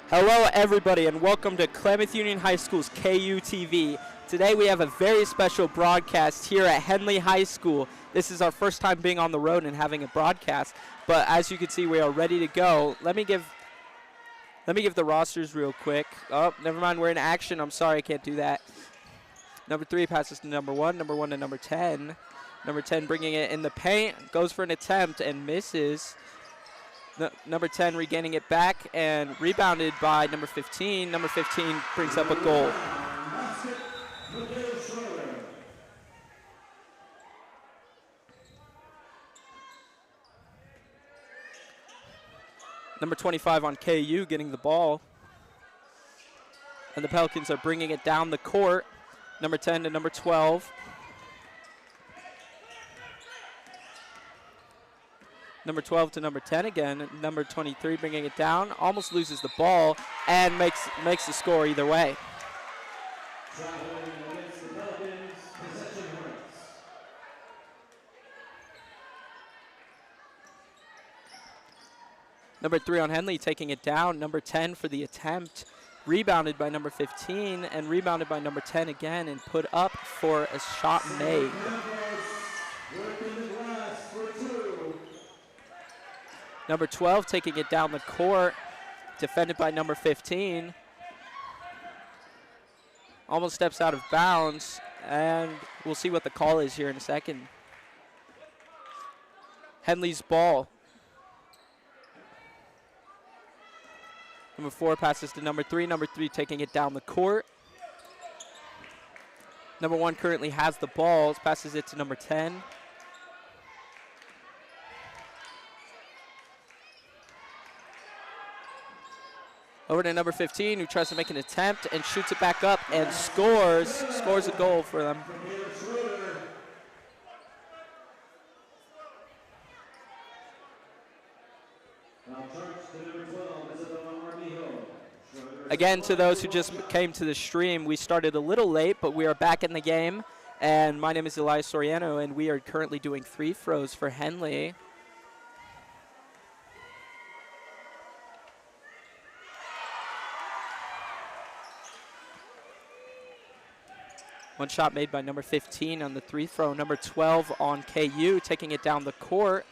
Hello everybody and welcome to Klamath Union High School's KU TV. Today we have a very special broadcast here at Henley High School. This is our first time being on the road and having a broadcast, but as you can see we are ready to go. Let me give the rosters real quick. Oh, never mind, we're in action. I'm sorry, I can't do that. Number 3 passes to number 1 to number 10. Number 10 bringing it in the paint, goes for an attempt and misses. Number 10 regaining it back and rebounded by number 15. Number 15 brings up a goal. Number 25 on KU getting the ball. And the Pelicans are bringing it down the court. Number 10 to number 12. Number 12 to number 10 again. Number 23 bringing it down. Almost loses the ball and makes the score either way. Number 3 on Henley taking it down. Number 10 for the attempt. Rebounded by number 15 and rebounded by number 10 again and put up for a shot made. Number 12 taking it down the court, defended by number 15. Almost steps out of bounds, and we'll see what the call is here in a second. Henley's ball. Number 4 passes to number 3. Number 3 taking it down the court. Number 1 currently has the ball, passes it to number 10. Over to number 15, who tries to make an attempt and shoots it back up and scores a goal for them. Again, to those who just came to the stream, we started a little late, but we are back in the game. And my name is Elias Soriano, and we are currently doing free throws for Henley. One shot made by number 15 on the free throw. Number 12 on KU, taking it down the court.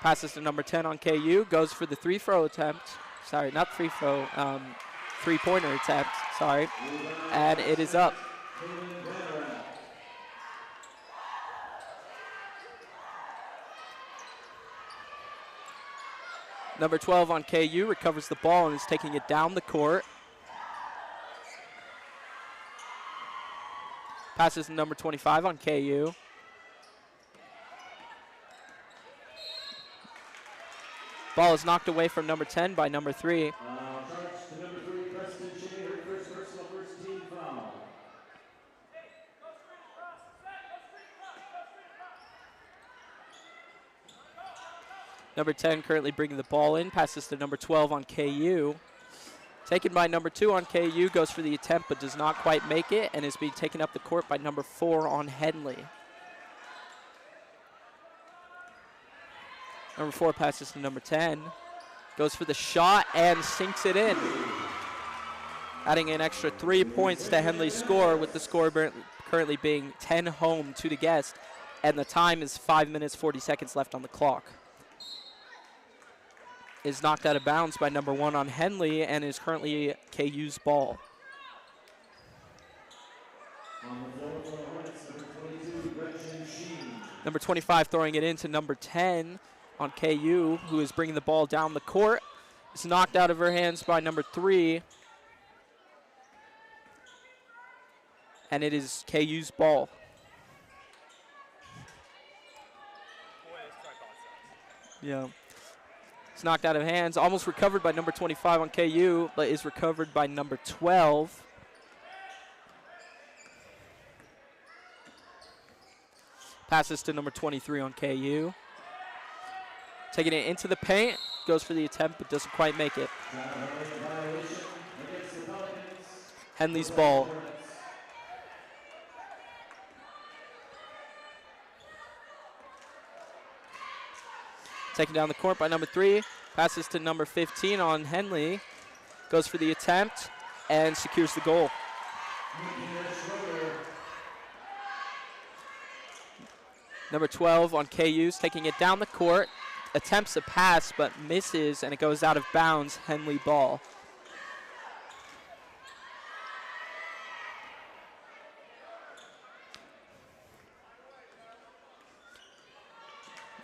Passes to number 10 on KU, goes for the three-throw attempt. Sorry, not free throw, three-pointer attempt, sorry. And it is up. Number 12 on KU recovers the ball and is taking it down the court. Passes to number 25 on KU. Ball is knocked away from number 10 by number 3. Number 10 currently bringing the ball in. Passes to number 12 on KU. Taken by number 2 on KU, goes for the attempt but does not quite make it and is being taken up the court by number 4 on Henley. Number 4 passes to number 10, goes for the shot and sinks it in. Adding an extra 3 points to Henley's score, with the score currently being 10 home, 2 to guest, and the time is 5 minutes, 40 seconds left on the clock. Is knocked out of bounds by number 1 on Henley and is currently KU's ball. Number 25 throwing it into number 10 on KU, who is bringing the ball down the court. It's knocked out of her hands by number 3. And it is KU's ball. Yeah. It's knocked out of hands, almost recovered by number 25 on KU, but is recovered by number 12. Passes to number 23 on KU. Taking it into the paint, goes for the attempt, but doesn't quite make it. Henley's ball. Taken down the court by number 3. Passes to number 15 on Henley. goes for the attempt and secures the goal. Number 12 on KU's taking it down the court, attempts a pass but misses, and it goes out of bounds. Henley ball.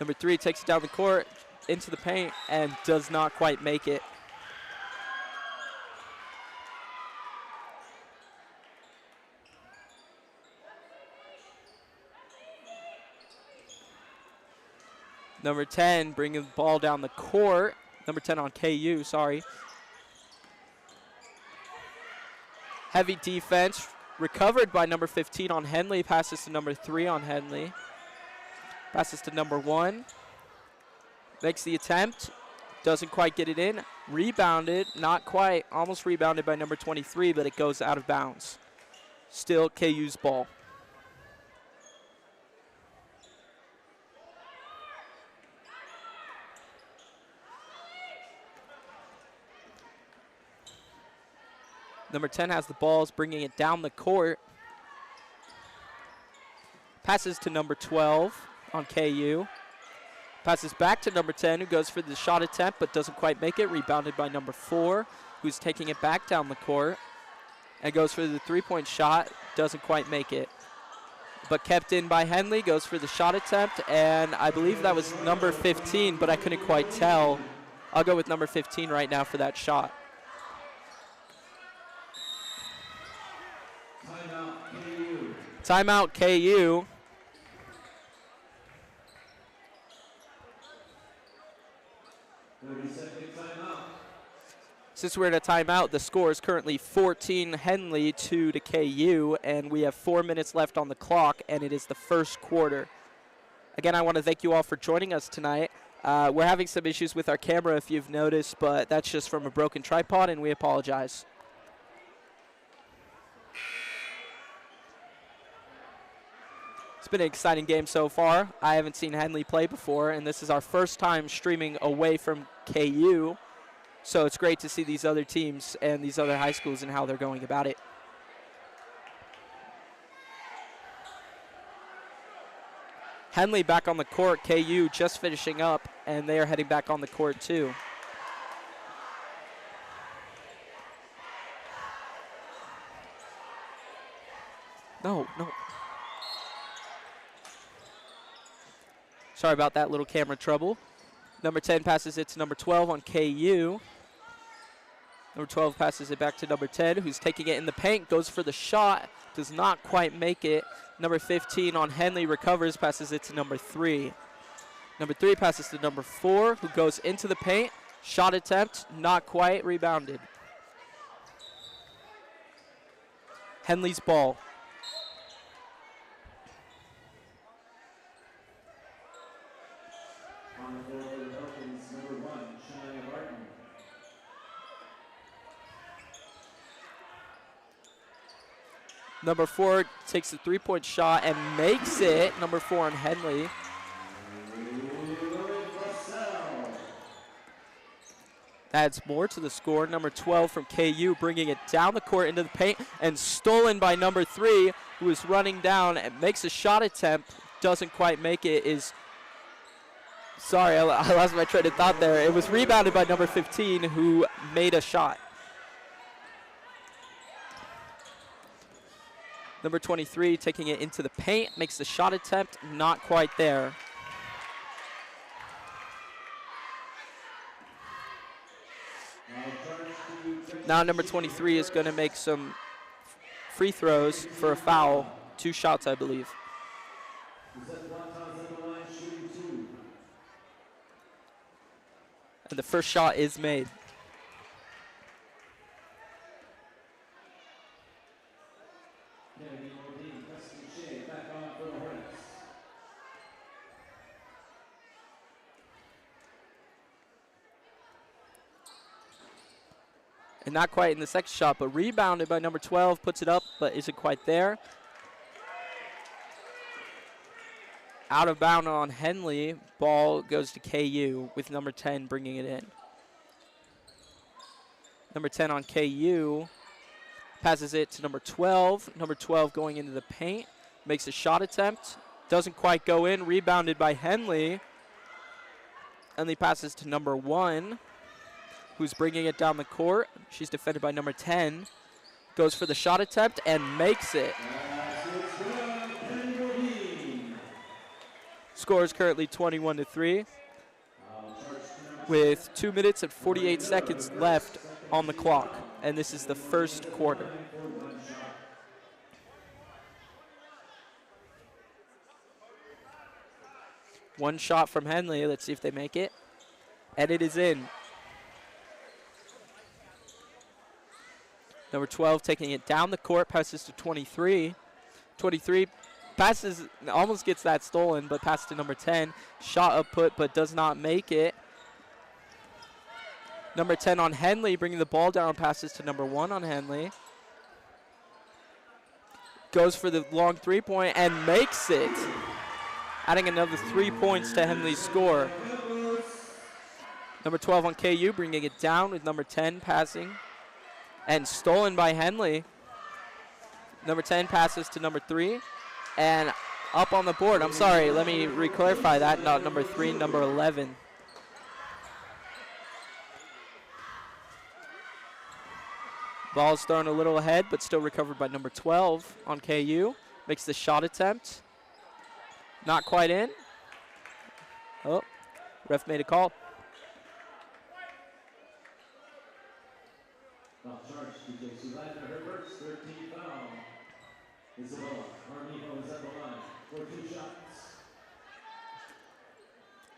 Number 3 takes it down the court into the paint and does not quite make it. Number 10 bringing the ball down the court. Number 10 on KU, sorry. Heavy defense, recovered by number 15 on Henley. Passes to number 3 on Henley. Passes to number 1. Makes the attempt. Doesn't quite get it in. Rebounded, not quite. Almost rebounded by number 23, but it goes out of bounds. Still KU's ball. Number 10 has the ball, is bringing it down the court. Passes to number 12 on KU. Passes back to number 10, who goes for the shot attempt but doesn't quite make it. Rebounded by number 4, who's taking it back down the court. And goes for the three-point shot, doesn't quite make it. But kept in by Henley, goes for the shot attempt, and I believe that was number 15, but I couldn't quite tell. I'll go with number 15 right now for that shot. Timeout KU. Since we're in a timeout, the score is currently 14 Henley, 2 to KU, and we have 4 minutes left on the clock, and it is the first quarter. Again, I want to thank you all for joining us tonight. We're having some issues with our camera, if you've noticed, but that's just from a broken tripod, and we apologize. It's been an exciting game so far. I haven't seen Henley play before, and this is our first time streaming away from KU. So it's great to see these other teams and these other high schools and how they're going about it. Henley back on the court. KU just finishing up, and they are heading back on the court too. No. Sorry about that little camera trouble. Number 10 passes it to number 12 on KU. Number 12 passes it back to number 10, who's taking it in the paint, goes for the shot, does not quite make it. Number 15 on Henley recovers, passes it to number 3. Number 3 passes to number 4, who goes into the paint. Shot attempt, not quite, rebounded. Henley's ball. Number 4 takes the three-point shot and makes it. Number 4 on Henley. Adds more to the score. Number 12 from KU bringing it down the court into the paint and stolen by number 3, who is running down and makes a shot attempt. Doesn't quite make it. Sorry, I lost my train of thought there. It was rebounded by number 15, who made a shot. Number 23 taking it into the paint, makes the shot attempt, not quite there. Now number 23 is going to make some free throws for a foul. 2 shots, I believe. And the first shot is made. And not quite in the second shot, but rebounded by number 12, puts it up, but isn't quite there. Out of bound on Henley. Ball goes to KU with number 10 bringing it in. Number 10 on KU. Passes it to number 12. Number 12 going into the paint. Makes a shot attempt. Doesn't quite go in. Rebounded by Henley. Henley passes to number 1, who's bringing it down the court. She's defended by number 10. Goes for the shot attempt and makes it. Score is currently 21-3 with 2 minutes and 48 seconds left on the clock. And this is the first quarter. One shot from Henley. Let's see if they make it. And it is in. Number 12 taking it down the court, passes to 23. 23 passes, almost gets that stolen, but passes to number 10. Shot up put, but does not make it. Number 10 on Henley, bringing the ball down, passes to number 1 on Henley. Goes for the long three-point and makes it. Adding another 3 points to Henley's score. Number 12 on KU, bringing it down with number 10 passing. And stolen by Henley. Number 10 passes to number 3. And up on the board. I'm sorry, let me re-clarify that. Not number 3, number 11. Ball's thrown a little ahead, but still recovered by number 12 on KU. Makes the shot attempt. Not quite in. Oh, ref made a call.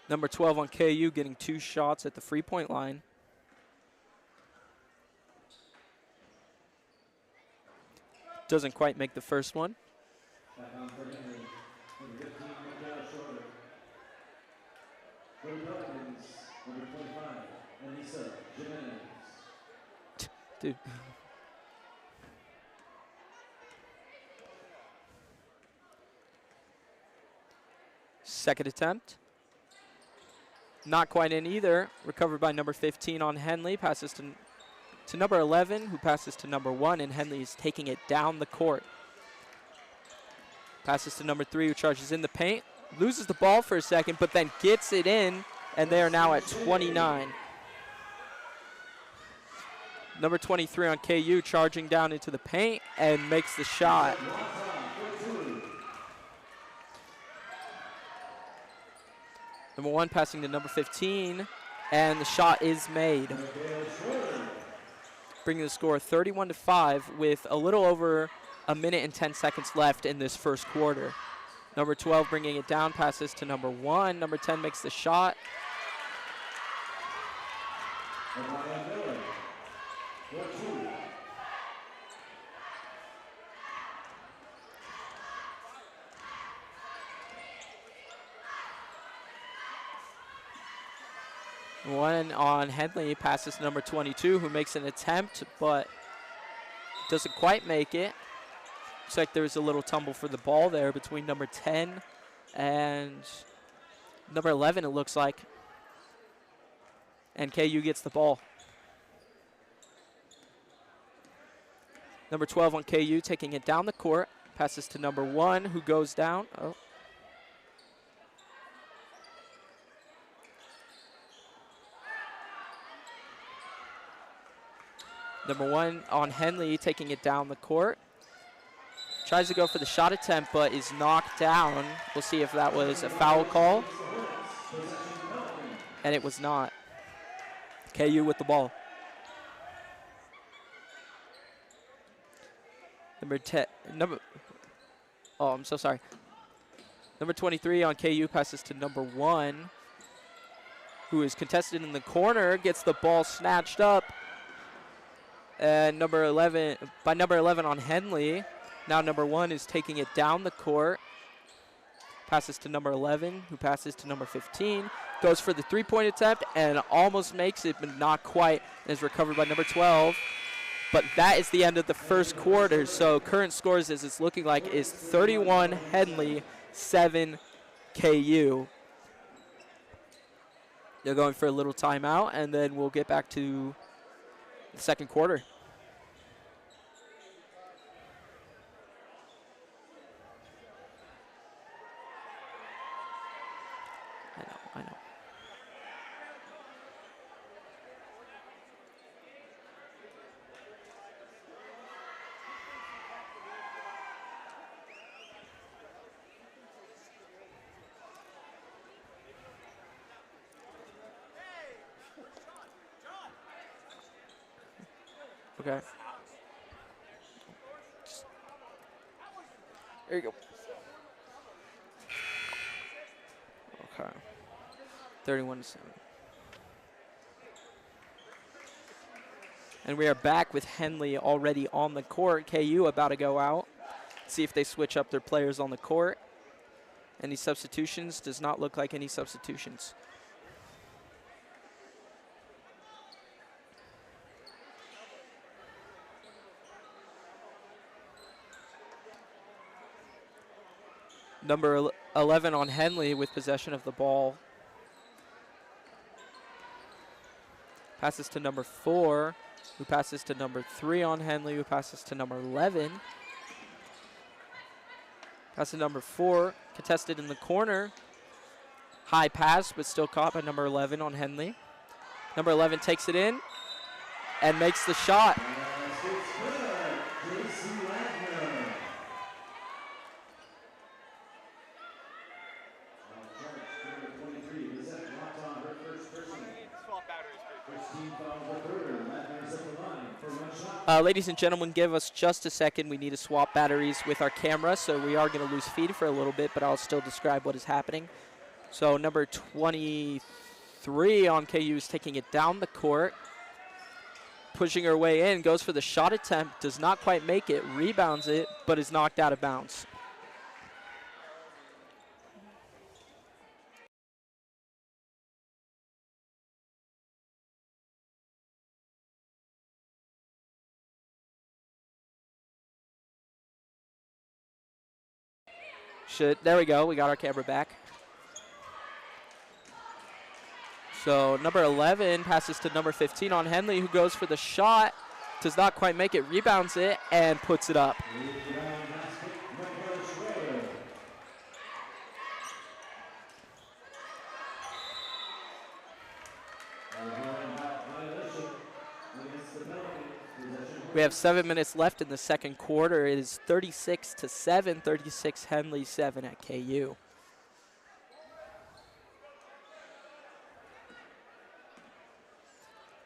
Number 12 on KU getting 2 shots at the free-point line. Doesn't quite make the first one. Dude. Second attempt. Not quite in either. Recovered by number 15 on Henley. Passes to number 11, who passes to number 1, and Henley is taking it down the court. Passes to number 3, who charges in the paint. Loses the ball for a second, but then gets it in, and they are now at 29. Number 23 on KU charging down into the paint and makes the shot. Number 1 passing to number 15, and the shot is made. Bringing the score 31-5 with a little over a minute and 10 seconds left in this first quarter. Number 12 bringing it down, passes to number 1. Number 10 makes the shot. One on Henley, passes to number 22, who makes an attempt, but doesn't quite make it. Looks like there's a little tumble for the ball there between number 10 and number 11, it looks like. And KU gets the ball. Number 12 on KU taking it down the court. Passes to number 1, who goes down. Oh. Number 1 on Henley taking it down the court. Tries to go for the shot attempt, but is knocked down. We'll see if that was a foul call. And it was not. KU with the ball. Number 10, I'm so sorry. Number 23 on KU passes to number 1, who is contested in the corner, gets the ball snatched up. And number 11 on Henley. Now number 1 is taking it down the court. Passes to number 11, who passes to number 15. Goes for the three-point attempt and almost makes it, but not quite. And is recovered by number 12. But that is the end of the first quarter. So current scores, as it's looking like, is 31 Henley, 7 KU. They're going for a little timeout, and then we'll get back to the second quarter. I know. Okay. There you go. Okay. 31-7. And we are back with Henley already on the court. KU about to go out. See if they switch up their players on the court. Any substitutions? Does not look like any substitutions. Number 11 on Henley with possession of the ball. Passes to number 4, who passes to number 3 on Henley, who passes to number 11. Pass to number 4, contested in the corner. High pass, but still caught by number 11 on Henley. Number 11 takes it in and makes the shot. Ladies and gentlemen, give us just a second. We need to swap batteries with our camera, so we are going to lose feed for a little bit, but I'll still describe what is happening. So number 23 on KU is taking it down the court, pushing her way in, goes for the shot attempt, does not quite make it, rebounds it, but is knocked out of bounds. There we go. We got our camera back. So number 11 passes to number 15 on Henley, who goes for the shot, does not quite make it, rebounds it, and puts it up. We have 7 minutes left in the second quarter. It is 36-7, 36 Henley 7 at KU.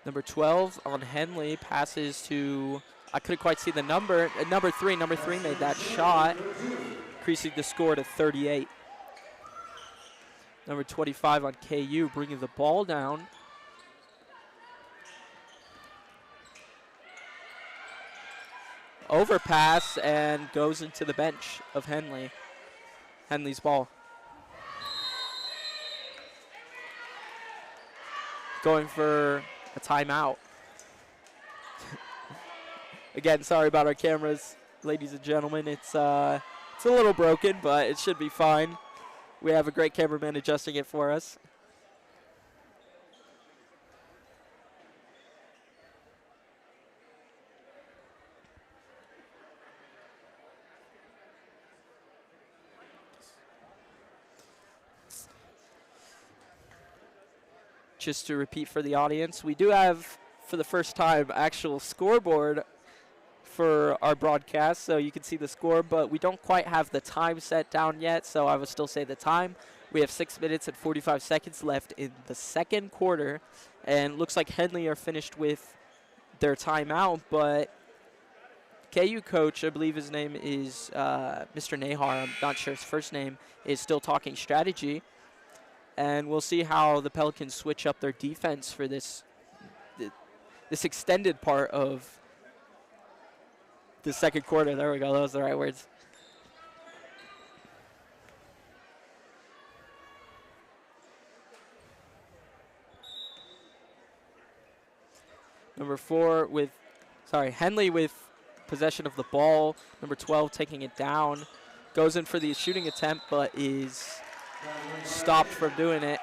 Number 12 on Henley passes to, I couldn't quite see the number, number 3. Number 3 made that shot, increasing the score to 38. Number 25 on KU bringing the ball down. Overpass and goes into the bench of Henley. Henley's ball. Going for a timeout. Again, sorry about our cameras, ladies and gentlemen. It's a little broken, but it should be fine. We have a great cameraman adjusting it for us. Just to repeat for the audience, we do have, for the first time, actual scoreboard for our broadcast, so you can see the score, but we don't quite have the time set down yet, so I would still say the time. We have 6 minutes and 45 seconds left in the second quarter, and looks like Henley are finished with their timeout, but KU coach, I believe his name is Mr. Nahar, I'm not sure his first name, is still talking strategy. And we'll see how the Pelicans switch up their defense for this extended part of the second quarter. There we go. Those are the right words. Henley with possession of the ball. Number 12 taking it down. Goes in for the shooting attempt, but is stopped from doing it.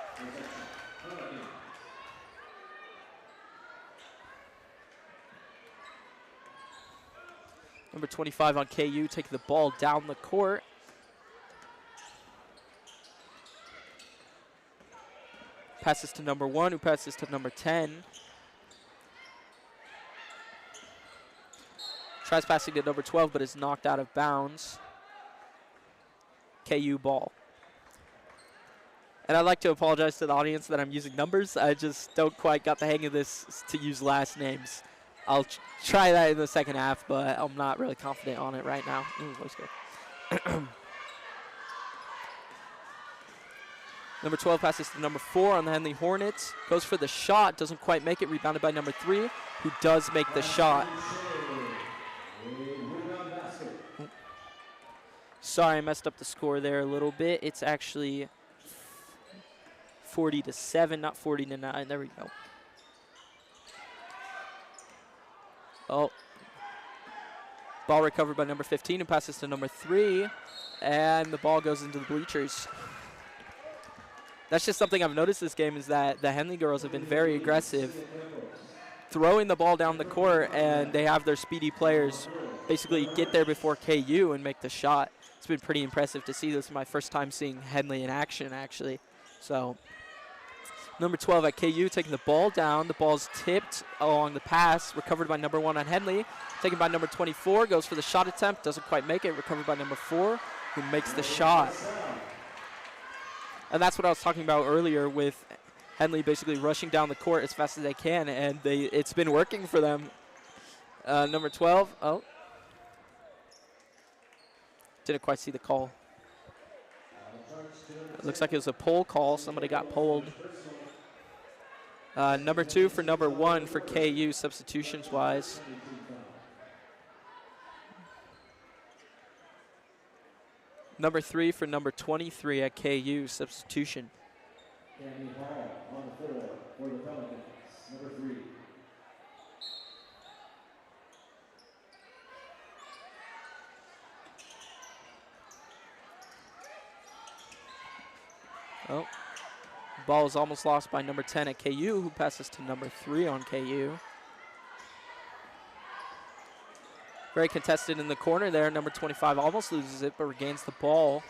Number 25 on KU taking the ball down the court. Passes to number 1, who passes to number 10. Tries passing to number 12, but is knocked out of bounds. KU ball. And I'd like to apologize to the audience that I'm using numbers. I just don't quite got the hang of this to use last names. I'll try that in the second half, but I'm not really confident on it right now. Looks good. Number 12 passes to number 4 on the Henley Hornets. Goes for the shot, doesn't quite make it. Rebounded by number 3, who does make the shot. Sorry, I messed up the score there a little bit. It's actually 40-7, not 40-9. There we go. Oh. Ball recovered by number 15 and passes to number 3. And the ball goes into the bleachers. That's just something I've noticed this game, is that the Henley girls have been very aggressive, throwing the ball down the court, and they have their speedy players basically get there before KU and make the shot. It's been pretty impressive to see. This is my first time seeing Henley in action, actually. So, number 12 at KU taking the ball down. The ball's tipped along the pass, recovered by number 1 on Henley. Taken by number 24, goes for the shot attempt, doesn't quite make it. Recovered by number 4, who makes the shot. And that's what I was talking about earlier, with Henley basically rushing down the court as fast as they can, and it's been working for them. Number 12, oh. Didn't quite see the call. It looks like it was a pull call. Somebody got pulled. Number 2 for number 1 for KU, substitutions-wise. Number 3 for number 23 at KU, substitution. Henley Hall on the floor for the Pelicans, number 3. Oh, ball is almost lost by number 10 at KU, who passes to number 3 on KU. Very contested in the corner there. Number 25 almost loses it, but regains the ball.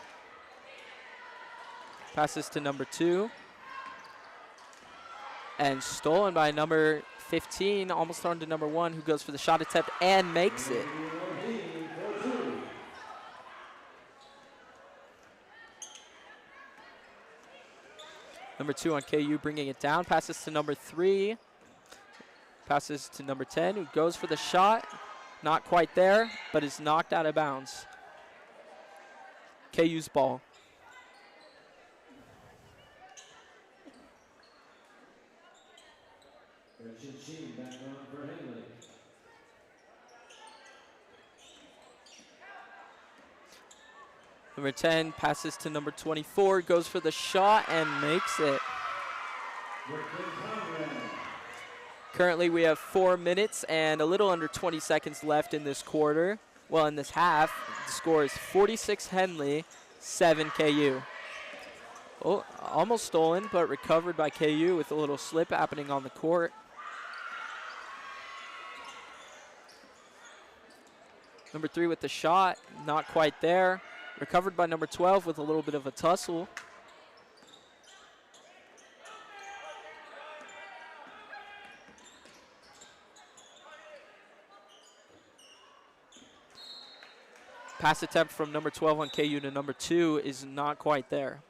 Passes to number 2. And stolen by number 15, almost thrown to number 1, who goes for the shot attempt and makes it. Number 2 on KU bringing it down. Passes to number 3. Passes to number 10, who goes for the shot. Not quite there, but is knocked out of bounds. KU's ball. Back on for Henley. Number 10 passes to number 24, goes for the shot and makes it. Currently we have 4 minutes and a little under 20 seconds left in this quarter. Well, in this half, the score is 46 Henley, 7 KU. Oh, almost stolen, but recovered by KU with a little slip happening on the court. Number 3 with the shot, not quite there. Recovered by number 12 with a little bit of a tussle. Pass attempt from number 12 on KU to number 2 is not quite there.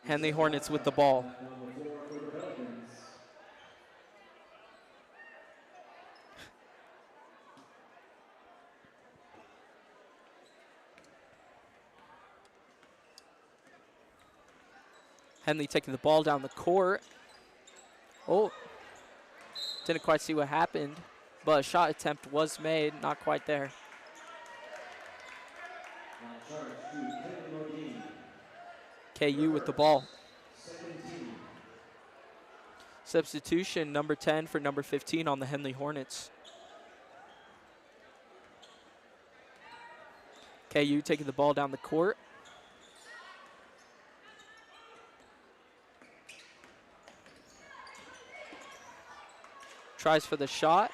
Henley Hornets with the ball. Henley taking the ball down the court. Oh, didn't quite see what happened, but a shot attempt was made, not quite there. KU with the ball. Substitution, number 10 for number 15 on the Henley Hornets. KU taking the ball down the court. Tries for the shot,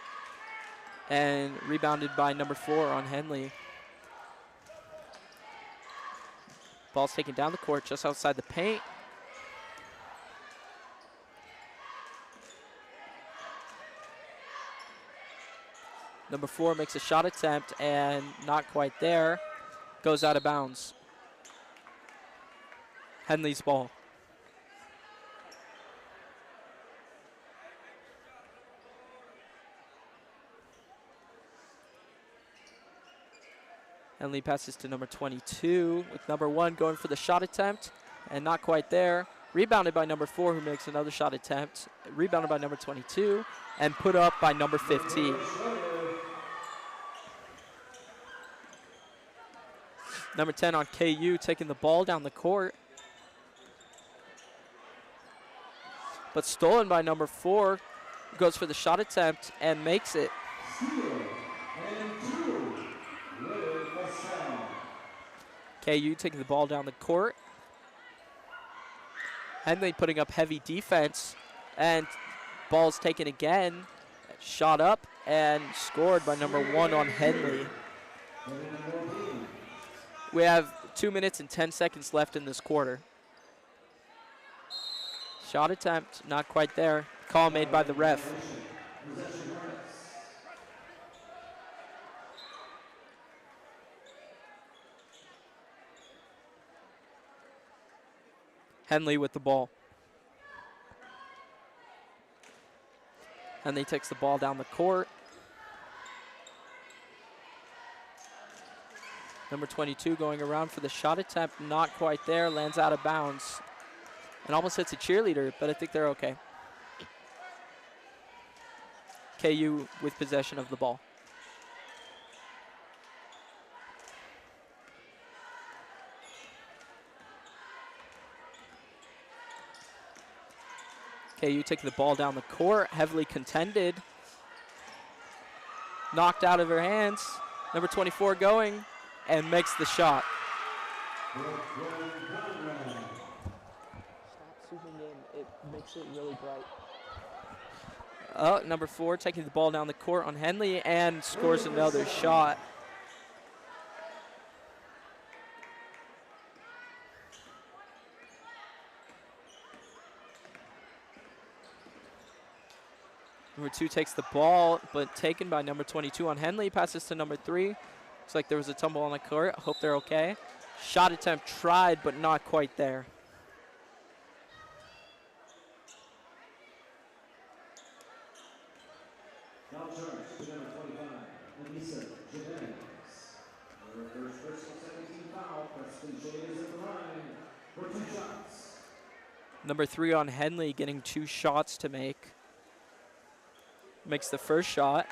and rebounded by number 4 on Henley. Ball's taken down the court just outside the paint. Number 4 makes a shot attempt and not quite there. Goes out of bounds. Henley's ball. Henley passes to number 22 with number 1 going for the shot attempt and not quite there. Rebounded by number 4 who makes another shot attempt. Rebounded by number 22 and put up by number 15. Number 10 on KU taking the ball down the court. But stolen by number 4, who goes for the shot attempt and makes it. KU taking the ball down the court. Henley putting up heavy defense, and ball's taken again. Shot up and scored by number 1 on Henley. We have 2 minutes and 10 seconds left in this quarter. Shot attempt, not quite there. Call made by the ref. Henley with the ball. Henley takes the ball down the court. Number 22 going around for the shot attempt, not quite there, lands out of bounds. And almost hits a cheerleader, but I think they're okay. KU with possession of the ball. KU taking the ball down the court, heavily contended. Knocked out of her hands. Number 24 going and makes the shot. Stop zooming in, it makes it really bright. Number 4 taking the ball down the court on Henley and scores another shot. Number 2 takes the ball, but taken by number 22 on Henley. Passes to number 3. Looks like there was a tumble on the court. I hope they're okay. Shot attempt tried, but not quite there. Number 3 on Henley getting 2 shots to make. Makes the first shot.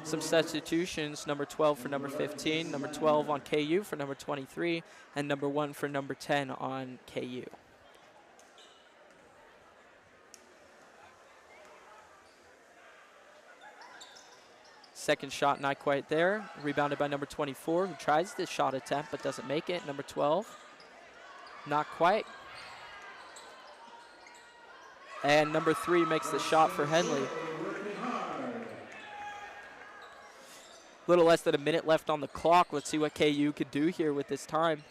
Some substitutions, number 12 for number 15, number 12 on KU for number 23, and number 1 for number 10 on KU. Second shot not quite there. Rebounded by number 24, who tries this shot attempt but doesn't make it. Number 12, not quite. And number 3 makes the shot for Henley. A little less than a minute left on the clock. Let's see what KU could do here with this time.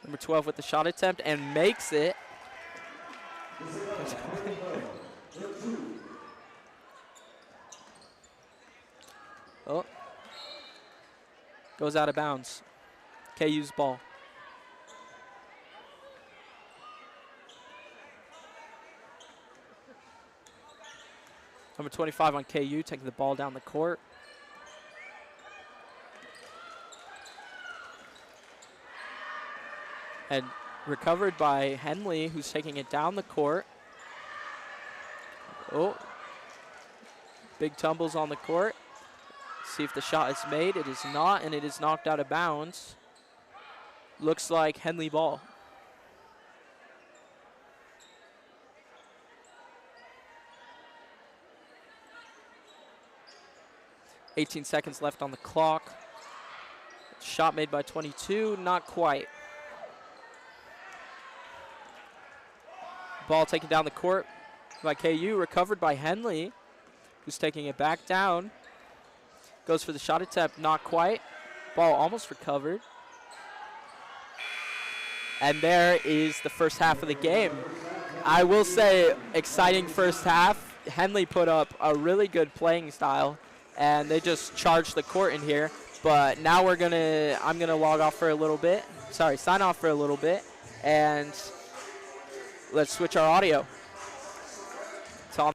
Number 12 with the shot attempt and makes it. Oh. Goes out of bounds. KU's ball. Number 25 on KU taking the ball down the court. And recovered by Henley, who's taking it down the court. Oh. Big tumbles on the court. See if the shot is made. It is not, and it is knocked out of bounds. Looks like Henley ball. .18 seconds left on the clock. Shot made by 22, not quite. Ball taken down the court by KU, recovered by Henley, who's taking it back down. Goes for the shot attempt, not quite. Ball almost recovered. And there is the first half of the game. I will say, exciting first half. Henley put up a really good playing style, and they just charged the court in here. But now I'm gonna log off for a little bit. Sorry, sign off for a little bit, and let's switch our audio. It's on.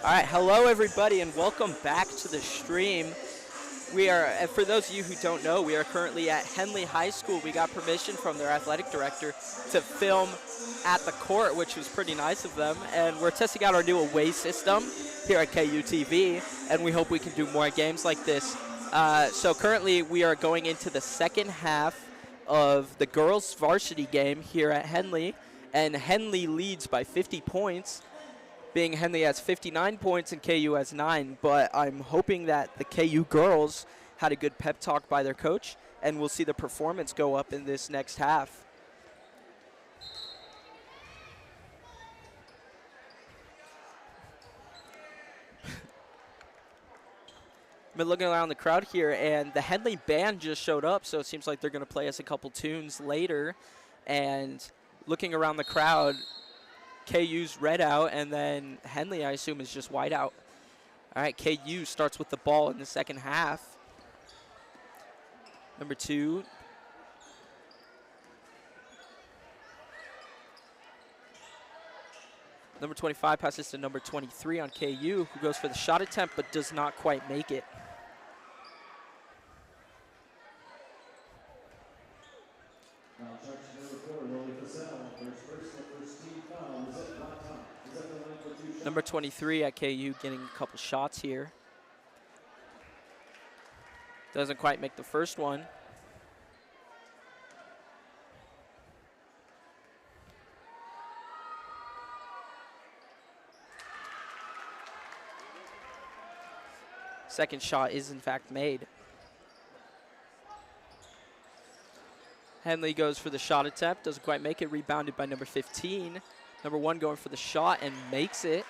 All right, hello everybody, and welcome back to the stream. We are, for those of you who don't know, we are currently at Henley High School. We got permission from their athletic director to film at the court, which was pretty nice of them. And we're testing out our new away system here at KUTV, and we hope we can do more games like this. So currently we are going into the second half of the girls' varsity game here at Henley, and Henley leads by 50 points. Being Henley has 59 points and KU has 9, but I'm hoping that the KU girls had a good pep talk by their coach, and we'll see the performance go up in this next half. Been looking around the crowd here, and the Henley band just showed up, so it seems like they're going to play us a couple tunes later. And looking around the crowd, KU's red out, and then Henley, I assume, is just white out. All right, KU starts with the ball in the second half. Number 2. Number 25 passes to number 23 on KU, who goes for the shot attempt but does not quite make it. Number 23 at KU getting a couple shots here. Doesn't quite make the first one. Second shot is in fact made. Henley goes for the shot attempt, doesn't quite make it, rebounded by number 15. Number 1 going for the shot and makes it.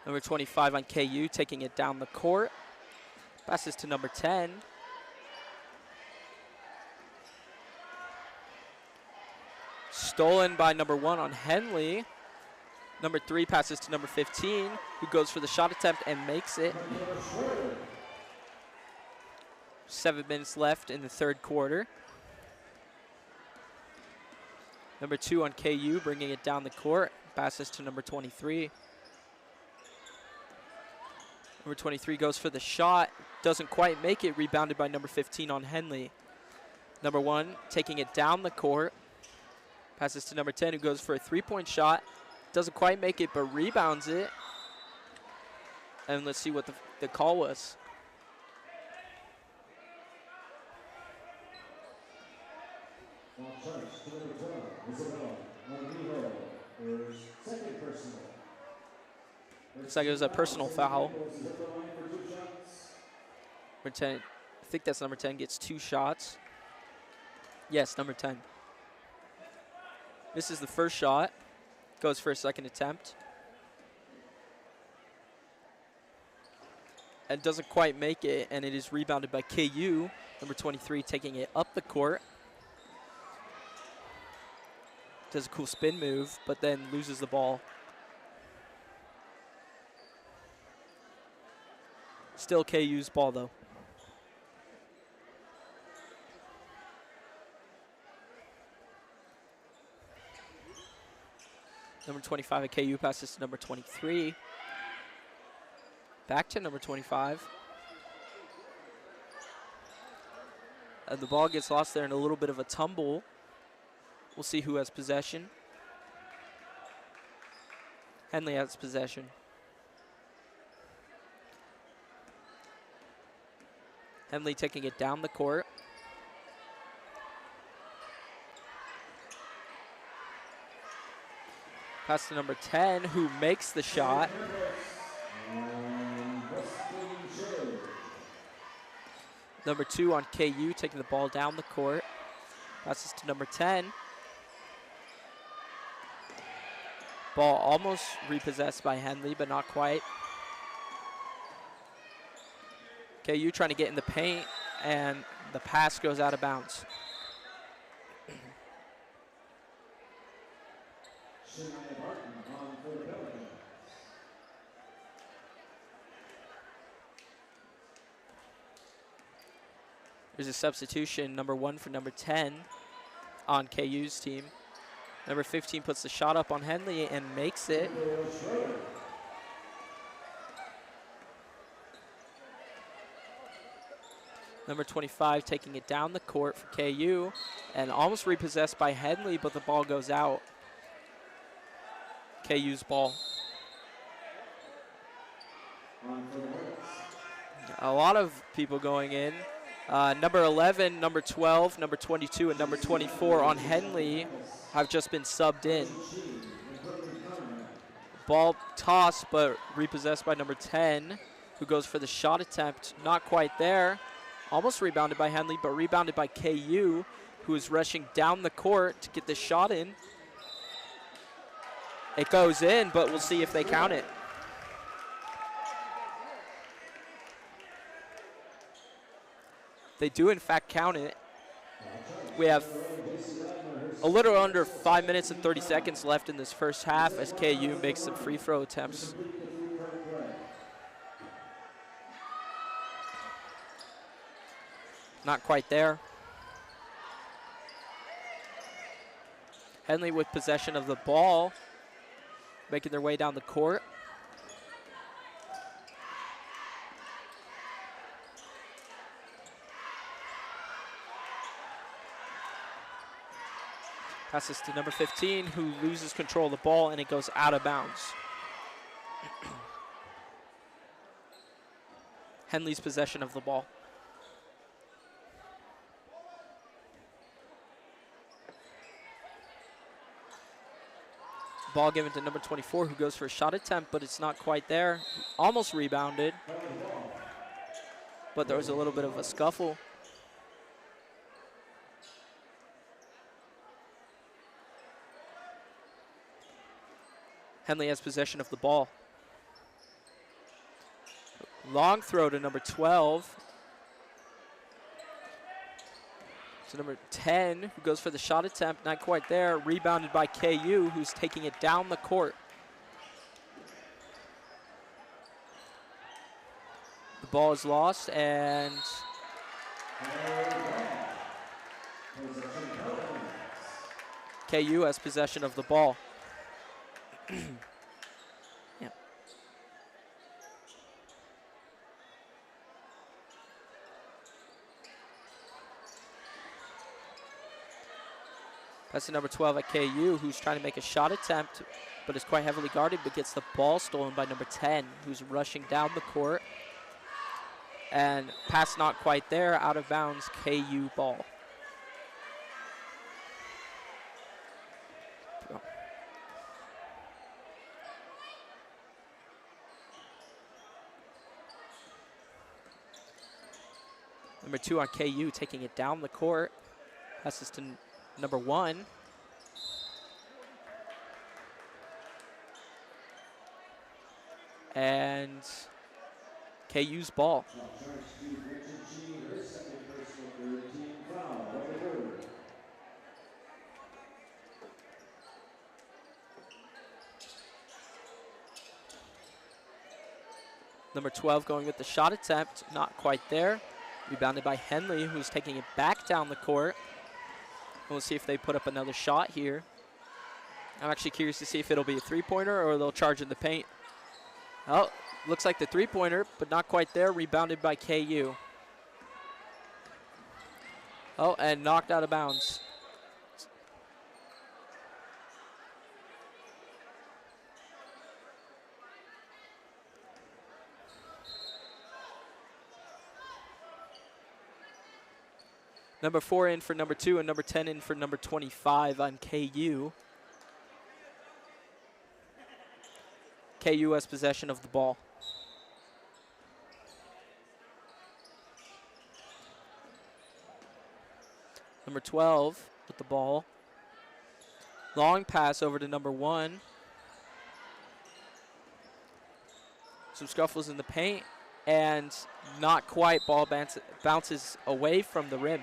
Number 25 on KU taking it down the court. Passes to number 10. Stolen by number 1 on Henley. Number 3 passes to number 15, who goes for the shot attempt and makes it. 7 minutes left in the third quarter. Number 2 on KU bringing it down the court. Passes to number 23. Number 23 goes for the shot. Doesn't quite make it. Rebounded by number 15 on Henley. Number 1 taking it down the court. Passes to number 10, who goes for a three-point shot. Doesn't quite make it, but rebounds it. And let's see what the call was. Looks like it was a personal foul. think that's number 10, gets 2 shots. Yes, number 10. Misses the first shot. Goes for a second attempt. And doesn't quite make it, and it is rebounded by KU, number 23, taking it up the court. Does a cool spin move, but then loses the ball. Still KU's ball, though. Number 25 at KU passes to number 23. Back to number 25. And the ball gets lost there in a little bit of a tumble. We'll see who has possession. Henley has possession. Henley taking it down the court. Pass to number 10, who makes the shot. Number 2 on KU, taking the ball down the court. Passes to number 10. Ball almost repossessed by Henley, but not quite. KU trying to get in the paint, and the pass goes out of bounds. There's a substitution, number 1 for number 10 on KU's team. Number 15 puts the shot up on Henley and makes it. Number 25 taking it down the court for KU and almost repossessed by Henley, but the ball goes out. KU's ball. A lot of people going in. Number 11, number 12, number 22, and number 24 on Henley have just been subbed in. Ball tossed, but repossessed by number 10, who goes for the shot attempt. Not quite there. Almost rebounded by Henley, but rebounded by KU, who is rushing down the court to get the shot in. It goes in, but we'll see if they count it. They do, in fact, count it. We have a little under 5 minutes and 30 seconds left in this first half as KU makes some free throw attempts. Not quite there. Henley with possession of the ball, making their way down the court. Passes to number 15, who loses control of the ball, and it goes out of bounds. Henley's possession of the ball. Ball given to number 24, who goes for a shot attempt, but it's not quite there. Almost rebounded, but there was a little bit of a scuffle. Henley has possession of the ball. Long throw to number 12. To number 10, who goes for the shot attempt, not quite there. Rebounded by KU, who's taking it down the court. The ball is lost, and KU has possession of the ball. Yeah. That's the number 12 at KU, who's trying to make a shot attempt, but is quite heavily guarded, but gets the ball stolen by number 10, who's rushing down the court. And pass not quite there, out of bounds, KU ball. Number 2 on KU, taking it down the court. Passes to number 1. And KU's ball. Number 12 going with the shot attempt, not quite there. Rebounded by Henley, who's taking it back down the court. We'll see if they put up another shot here. I'm actually curious to see if it'll be a three-pointer or they'll charge in the paint. Oh, looks like the three-pointer, but not quite there. Rebounded by KU. Oh, and knocked out of bounds. Number 4 in for number 2 and number 10 in for number 25 on KU. KU has possession of the ball. Number 12 with the ball. Long pass over to number 1. Some scuffles in the paint and not quite. Ball bounces away from the rim.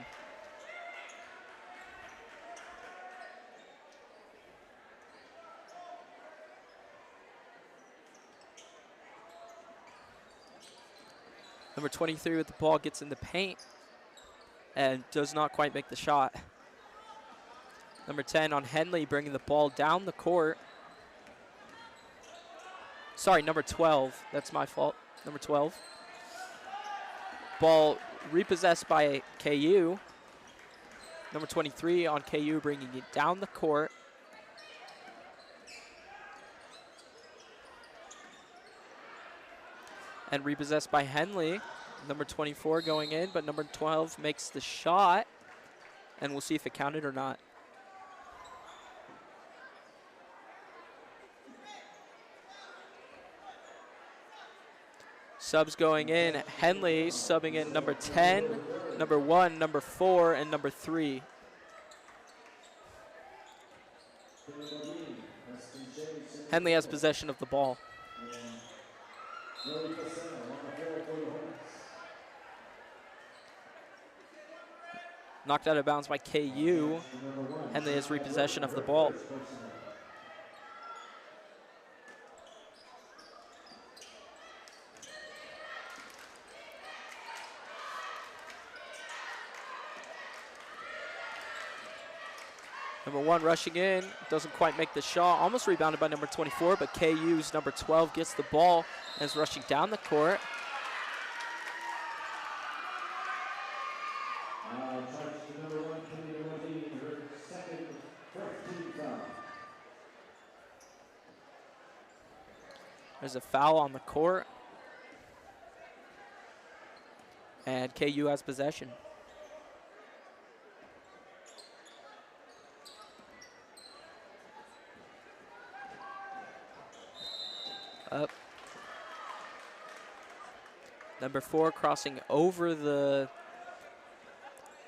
Number 23 with the ball gets in the paint and does not quite make the shot. Number 10 on Henley bringing the ball down the court. Sorry, number 12. That's my fault. Number 12. Ball repossessed by KU. Number 23 on KU bringing it down the court. And repossessed by Henley. Number 24 going in, but number 12 makes the shot. And we'll see if it counted or not. Subs going in. Henley subbing in number 10, number 1, number 4, and number 3. Henley has possession of the ball. Knocked out of bounds by KU. Henley has repossession of the ball. Number 1 rushing in, doesn't quite make the shot. Almost rebounded by number 24, but KU's number 12 gets the ball and is rushing down the court. There's a foul on the court. And KU has possession. Up. Number 4 crossing over the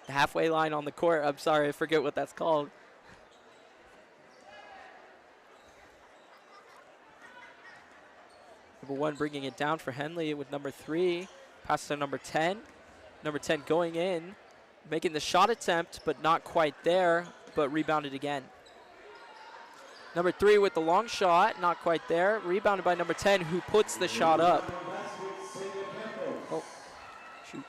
halfway line on the court. I'm sorry, I forget what that's called. Number 1 bringing it down for Henley with number 3. Pass to number 10. Number 10 going in, making the shot attempt, but not quite there, but rebounded again. Number 3 with the long shot, not quite there. Rebounded by number 10, who puts the shot up. Oh, shoot.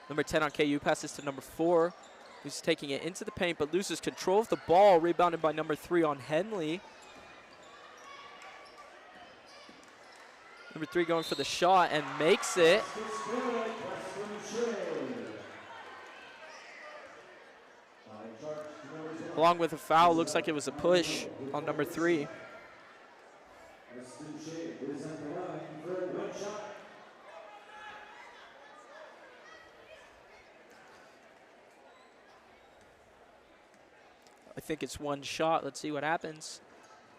Number 10 on KU passes to number 4, who's taking it into the paint, but loses control of the ball. Rebounded by number 3 on Henley. Number 3 going for the shot and makes it. Along with a foul, looks like it was a push on number 3. I think it's one shot. Let's see what happens.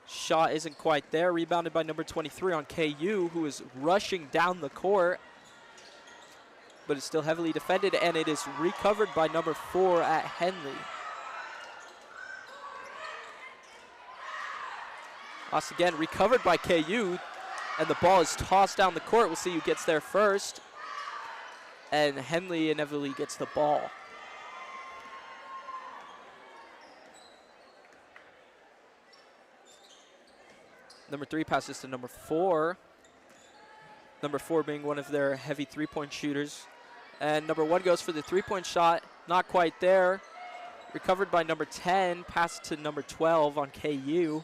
Shot isn't quite there. Rebounded by number 23 on KU, who is rushing down the court, but it's still heavily defended, and it is recovered by number 4 at Henley. Once again, recovered by KU, and the ball is tossed down the court. We'll see who gets there first, and Henley inevitably gets the ball. Number 3 passes to number 4. Number 4 being one of their heavy three-point shooters. And number 1 goes for the three-point shot. Not quite there. Recovered by number 10. Pass to number 12 on KU.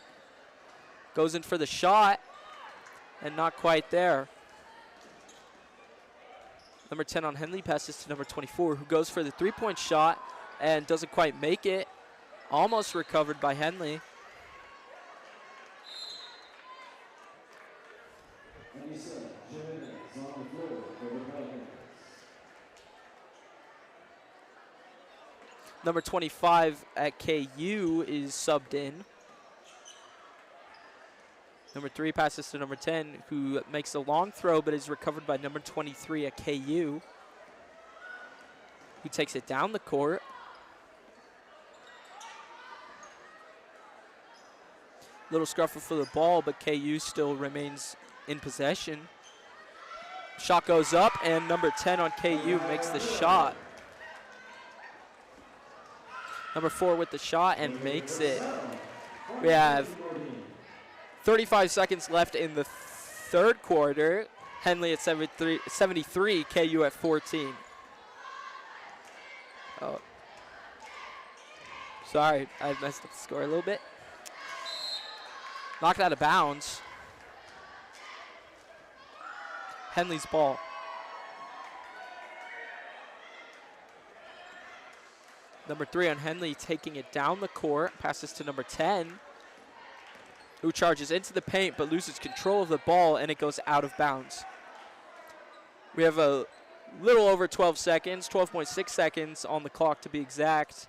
Goes in for the shot. And not quite there. Number 10 on Henley passes to number 24, who goes for the three-point shot and doesn't quite make it. Almost recovered by Henley. Number 25 at KU is subbed in. Number 3 passes to number 10, who makes a long throw but is recovered by number 23 at KU, who takes it down the court. Little scruffle for the ball, but KU still remains in possession. Shot goes up, and number 10 on KU makes the shot. Number 4 with the shot and makes it. We have 35 seconds left in the third quarter. Henley at 73, KU at 14. Oh, sorry, I messed up the score a little bit. Knocked out of bounds. Henley's ball. Number 3 on Henley taking it down the court. Passes to number 10, who charges into the paint but loses control of the ball, and it goes out of bounds. We have a little over 12 seconds, 12.6 seconds on the clock to be exact.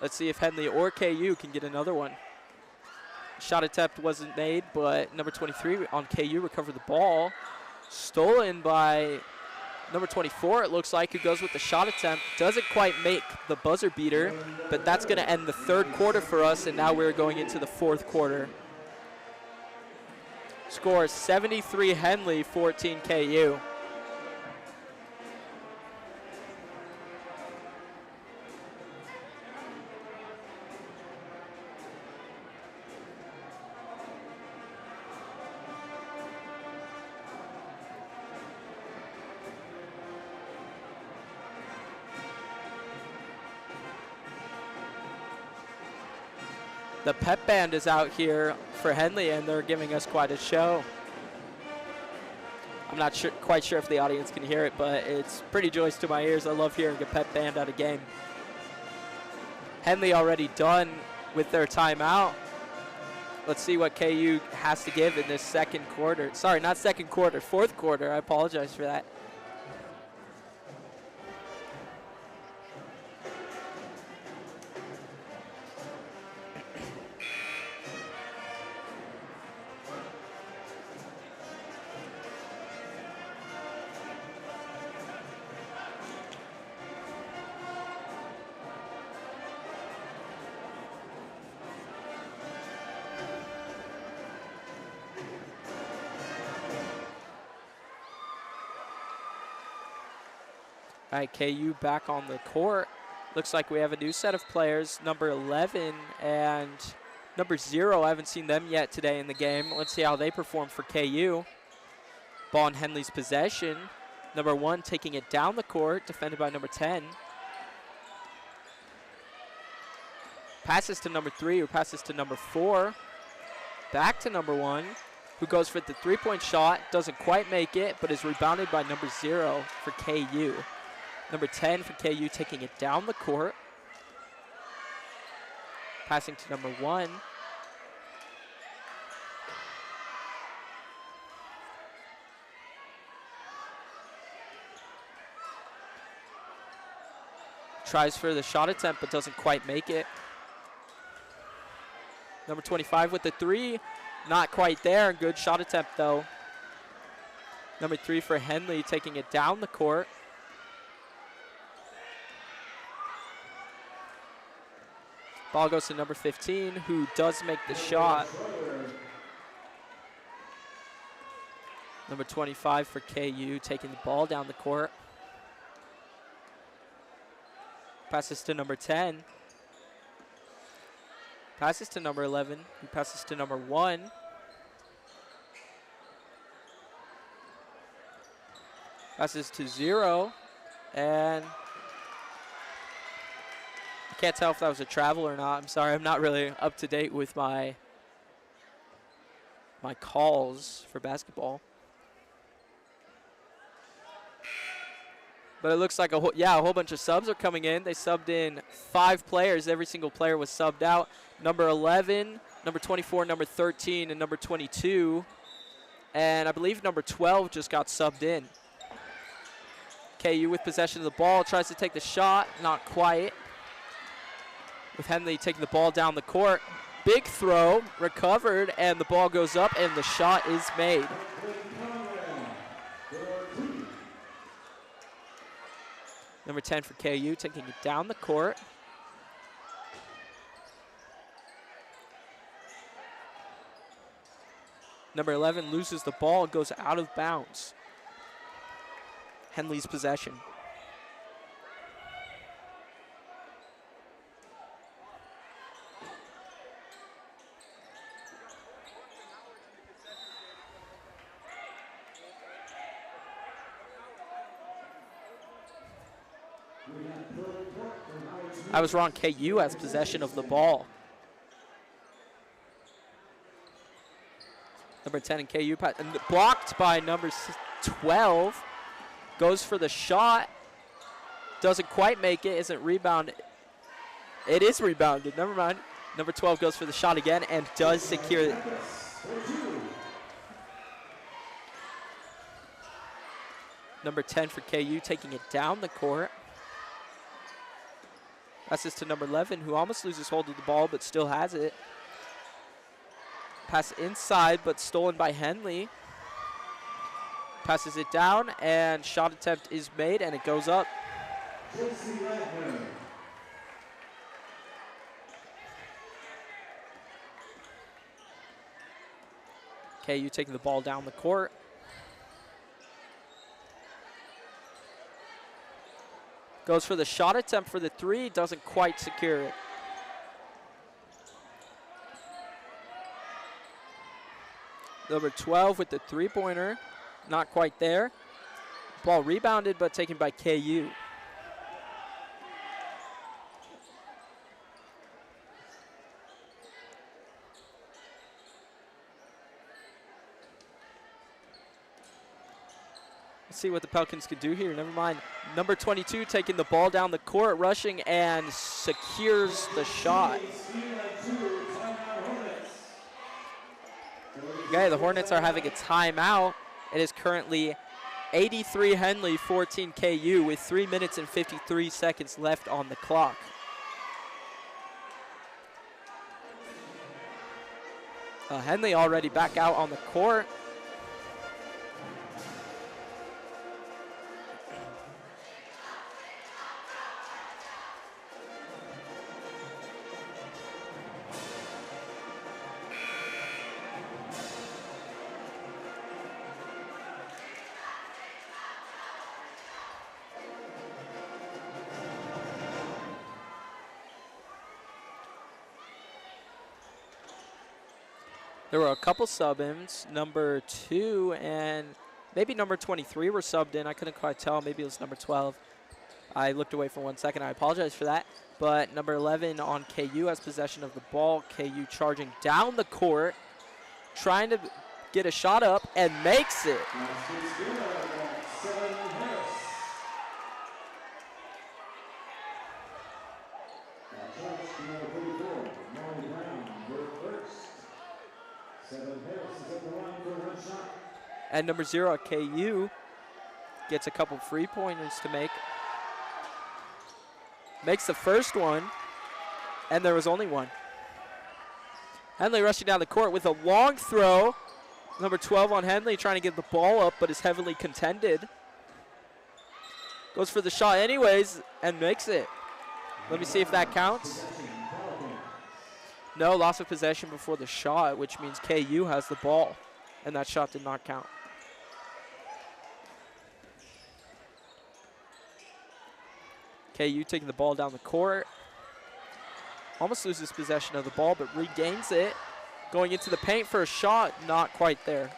Let's see if Henley or KU can get another one. Shot attempt wasn't made, but number 23 on KU recovered the ball. Stolen by number 24, it looks like, who goes with the shot attempt. Doesn't quite make the buzzer beater, but that's going to end the third quarter for us, and now we're going into the fourth quarter. Score 73 Henley, 14 KU. The pep band is out here for Henley, and they're giving us quite a show. I'm not quite sure if the audience can hear it, but it's pretty joyous to my ears. I love hearing a pep band at a game. Henley already done with their timeout. Let's see what KU has to give in this second quarter. Sorry, not second quarter, fourth quarter. I apologize for that. All right, KU back on the court. Looks like we have a new set of players, number 11 and number 0. I haven't seen them yet today in the game. Let's see how they perform for KU. Ball in Henley's possession. Number 1 taking it down the court, defended by number 10. Passes to number 3, who passes to number 4. Back to number 1, who goes for the three-point shot. Doesn't quite make it, but is rebounded by number 0 for KU. Number 10 for KU taking it down the court. Passing to number 1. Tries for the shot attempt, but doesn't quite make it. Number 25 with the three. Not quite there. Good shot attempt, though. Number 3 for Henley, taking it down the court. Ball goes to number 15, who does make the shot. Number 25 for KU, taking the ball down the court. Passes to number 10. Passes to number 11. He passes to number 1. Passes to 0. And I can't tell if that was a travel or not. I'm sorry, I'm not really up to date with my calls for basketball. But it looks like a whole bunch of subs are coming in. They subbed in 5 players. Every single player was subbed out. Number 11, number 24, number 13, and number 22. And I believe number 12 just got subbed in. KU with possession of the ball, tries to take the shot, not quite. With Henley taking the ball down the court. Big throw, recovered, and the ball goes up, and the shot is made. Number 10 for KU, taking it down the court. Number 11 loses the ball, goes out of bounds. Henley's possession. I was wrong. KU has possession of the ball. Number 10 and KU and blocked by number 12. Goes for the shot. Doesn't quite make it. Isn't rebounded. It is rebounded. Never mind. Number 12 goes for the shot again and does secure it. Number 10 for KU taking it down the court. Passes to number 11, who almost loses hold of the ball, but still has it. Pass inside, but stolen by Henley. Passes it down, and shot attempt is made, and it goes up. KU taking the ball down the court. Goes for the shot attempt for the 3, doesn't quite secure it. Number 12 with the 3-pointer, not quite there. Ball rebounded, but taken by KU. See what the Pelicans could do here. Never mind. Number 22 taking the ball down the court, rushing, and secures the shot. Okay, the Hornets are having a timeout. It is currently 83 Henley, 14 KU with 3 minutes and 53 seconds left on the clock. Henley already back out on the court. There were a couple sub-ins. Number 2 and maybe number 23 were subbed in. I couldn't quite tell. Maybe it was number 12. I looked away for 1 second. I apologize for that. But number 11 on KU has possession of the ball. KU charging down the court, trying to get a shot up, and makes it. And number 0 at KU gets a couple free pointers to make. makes the first one, and there was only one. Henley rushing down the court with a long throw. Number 12 on Henley trying to get the ball up, but is heavily contended. Goes for the shot anyways and makes it. Let me see if that counts. No, loss of possession before the shot, which means KU has the ball, and that shot did not count. KU taking the ball down the court. Almost loses possession of the ball, but regains it. Going into the paint for a shot, not quite there.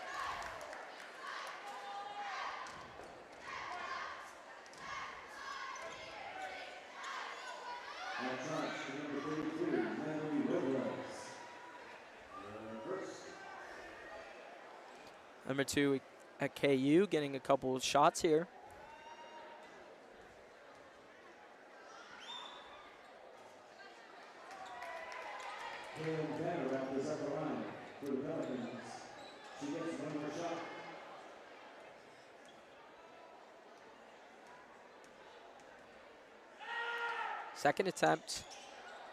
Number 2 at KU getting a couple of shots here. Second attempt,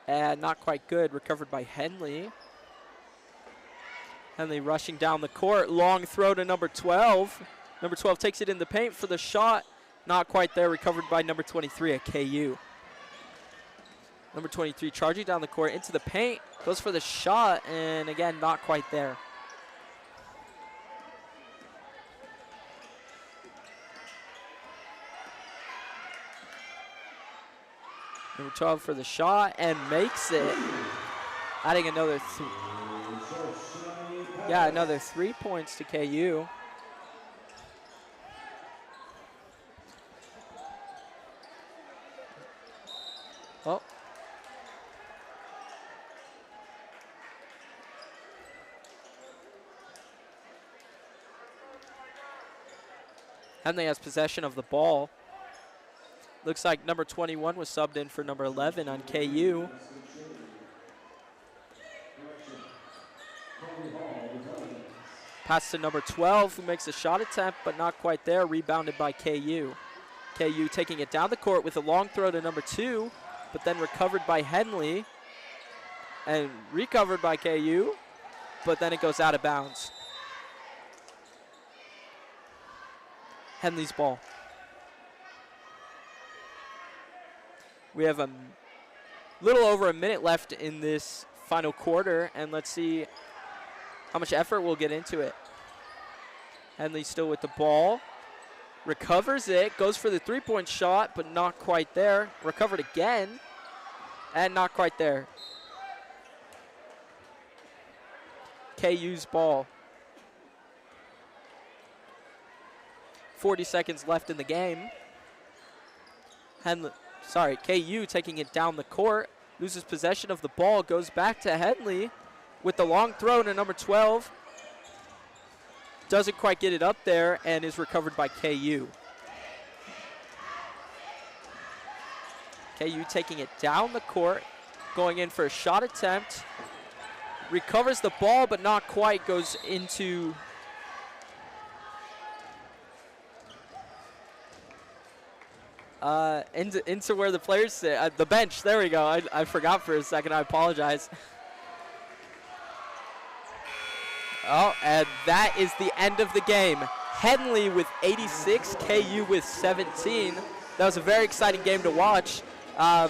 and not quite good. Recovered by Henley. Henley rushing down the court. Long throw to number 12. Number 12 takes it in the paint for the shot. Not quite there. Recovered by number 23 at KU. Number 23 charging down the court into the paint. Goes for the shot, and again, not quite there. Number 12 for the shot and makes it. Adding another another 3 points to KU. Oh. Henley has possession of the ball. Looks like number 21 was subbed in for number 11 on KU. Pass to number 12, who makes a shot attempt, but not quite there. Rebounded by KU. KU taking it down the court with a long throw to number 2, but then recovered by Henley. And recovered by KU, but then it goes out of bounds. Henley's ball. We have a little over a minute left in this final quarter, and let's see how much effort we'll get into it. Henley still with the ball. Recovers it, goes for the three-point shot, but not quite there. Recovered again, and not quite there. KU's ball. 40 seconds left in the game. KU taking it down the court. Loses possession of the ball. Goes back to Henley with the long throw to number 12. Doesn't quite get it up there and is recovered by KU. KU taking it down the court. Going in for a shot attempt. Recovers the ball but not quite. Goes into into where the players sit, the bench. There we go. I forgot for a second. I apologize. Oh, and that is the end of the game. Henley with 86, KU with 17. That was a very exciting game to watch. I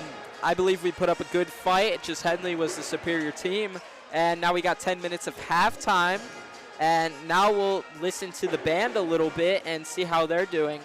believe we put up a good fight. Just Henley was the superior team. And now we got 10 minutes of halftime. And now we'll listen to the band a little bit and see how they're doing.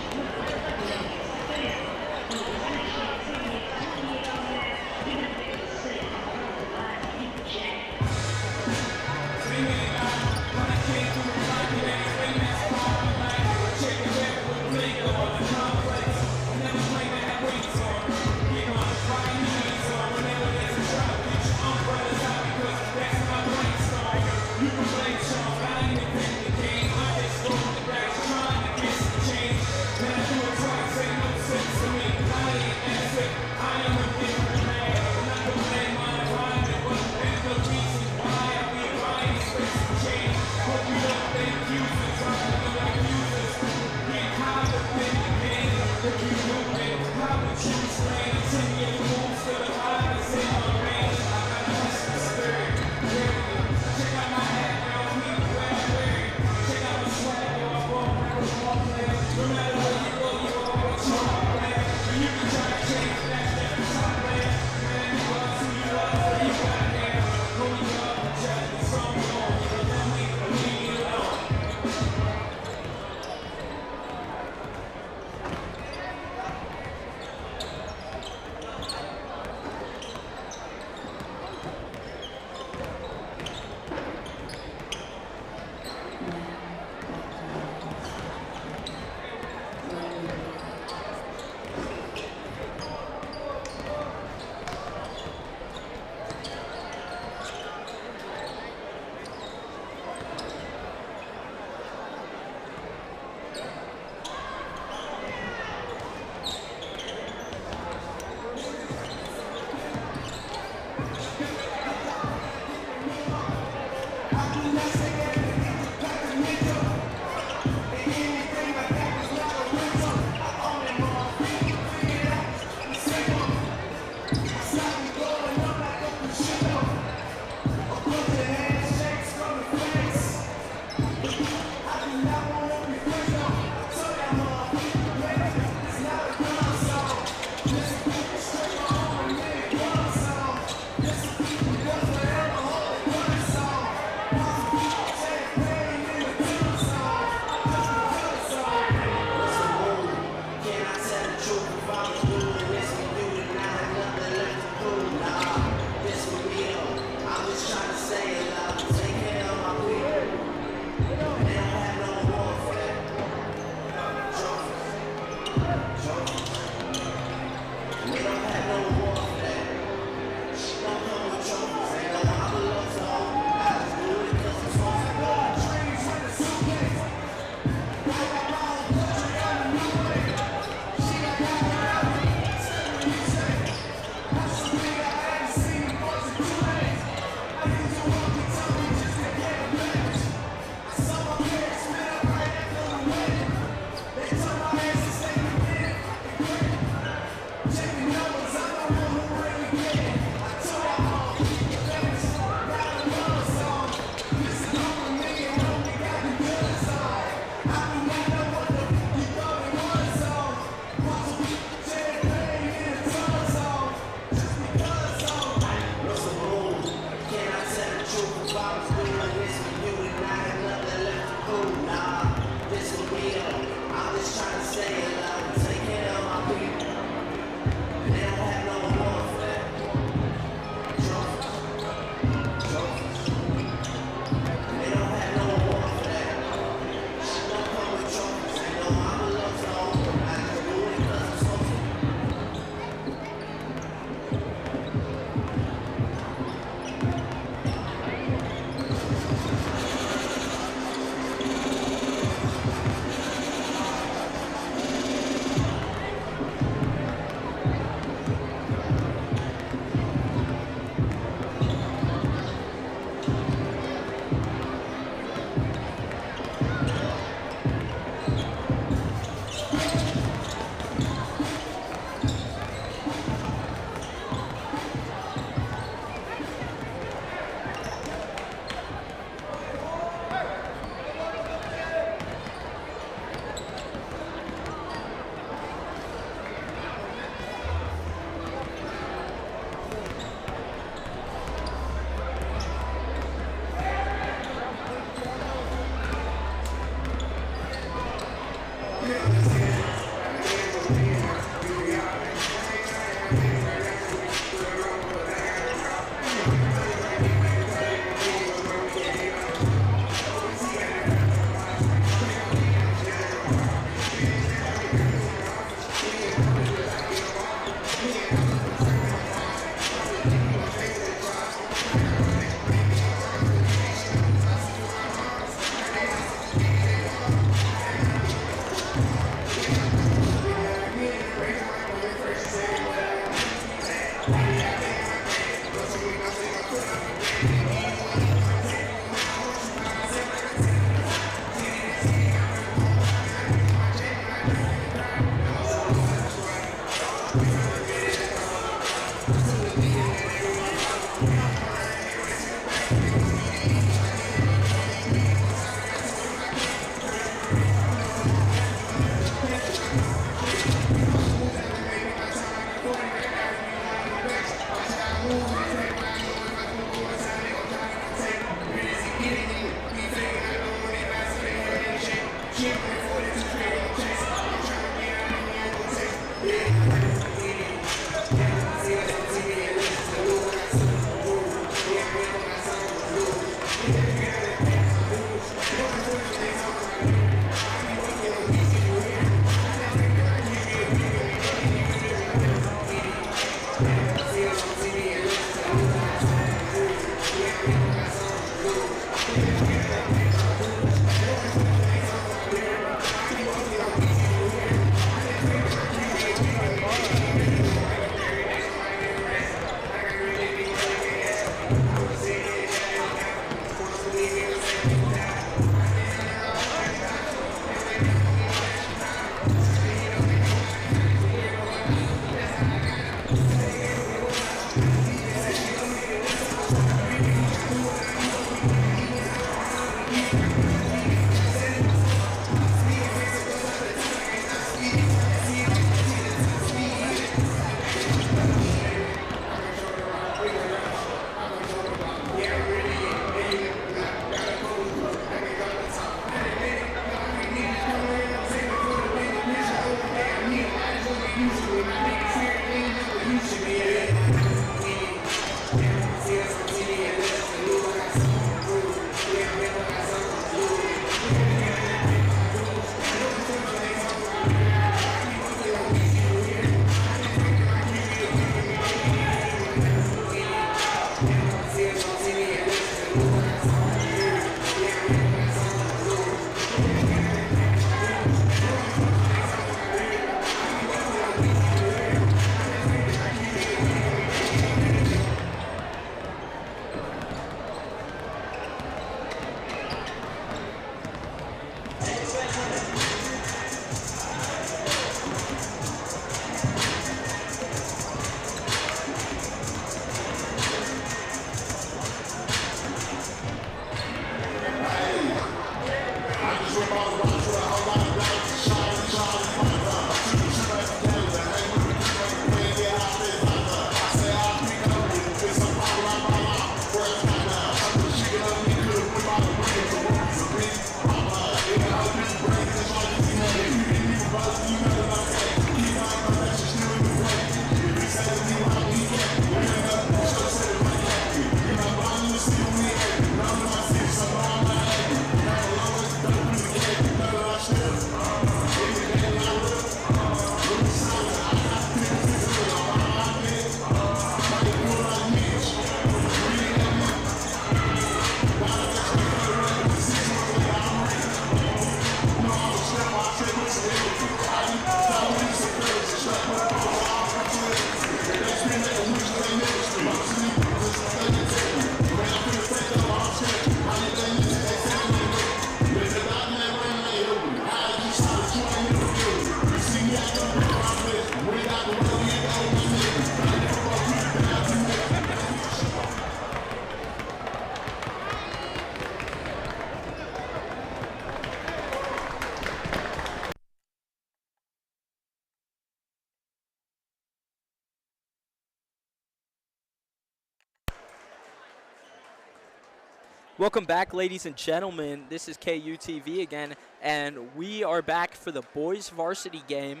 Welcome back, ladies and gentlemen. This is KUTV again, and we are back for the boys varsity game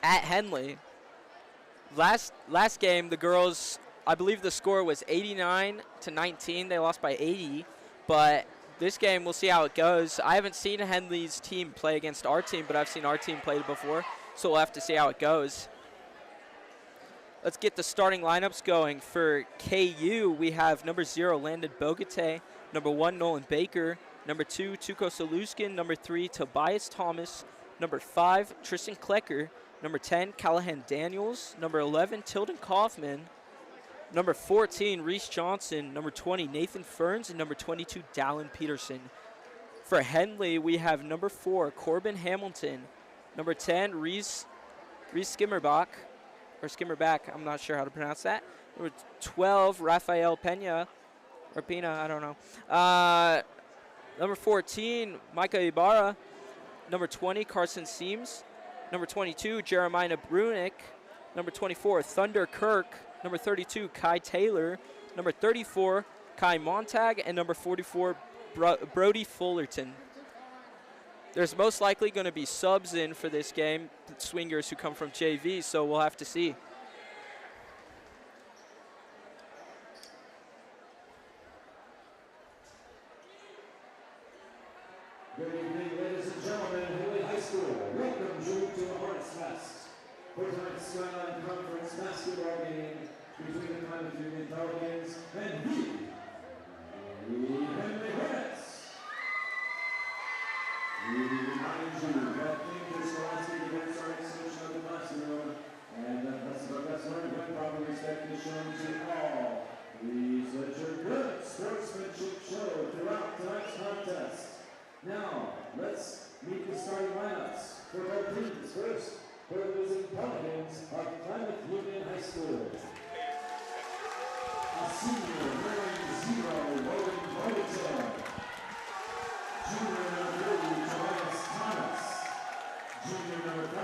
at Henley. Last game, the girls, I believe the score was 89-19. They lost by 80, but this game, we'll see how it goes. I haven't seen Henley's team play against our team, but I've seen our team play before, so we'll have to see how it goes. Let's get the starting lineups going. For KU, we have number 0, Landon Bogate, number 1, Nolan Baker, number 2, Tuko Saluskin, number 3, Tobias Thomas, number 5, Tristan Klecker, number 10, Callahan Daniels, number 11, Tilden Kaufman, number 14, Reese Johnson, number 20, Nathan Ferns, and number 22, Dallin Peterson. For Henley, we have number 4, Corbin Hamilton, number 10, Reese Skimmerback, I'm not sure how to pronounce that. Number 12, Rafael Pena, or Pina, I don't know. Number 14, Micah Ibarra. Number 20, Carson Seams. Number 22, Jeremiah Brunick. Number 24, Thunder Kirk. Number 32, Kai Taylor. Number 34, Kai Montag. And number 44, Brody Fullerton. There's most likely going to be subs in for this game, swingers who come from JV, so we'll have to see. Good evening, ladies and gentlemen, Henley High School. Welcome you to the Hearts Fest. For tonight's Skyline Conference basketball game between the Climate Union Pelicans and the Henley Hornets. We remind you that things scholastic events are an extension of the classroom, and that that's learned when proper respect is shown to all. Please let your good sportsmanship show throughout tonight's contest. Now, let's meet the starting lineups for both teams. First, for the losing Pelicans of Climate Union High School. A senior wearing 0, Logan Bogatel. Junior number 3, Tobias Thomas. Junior number 5,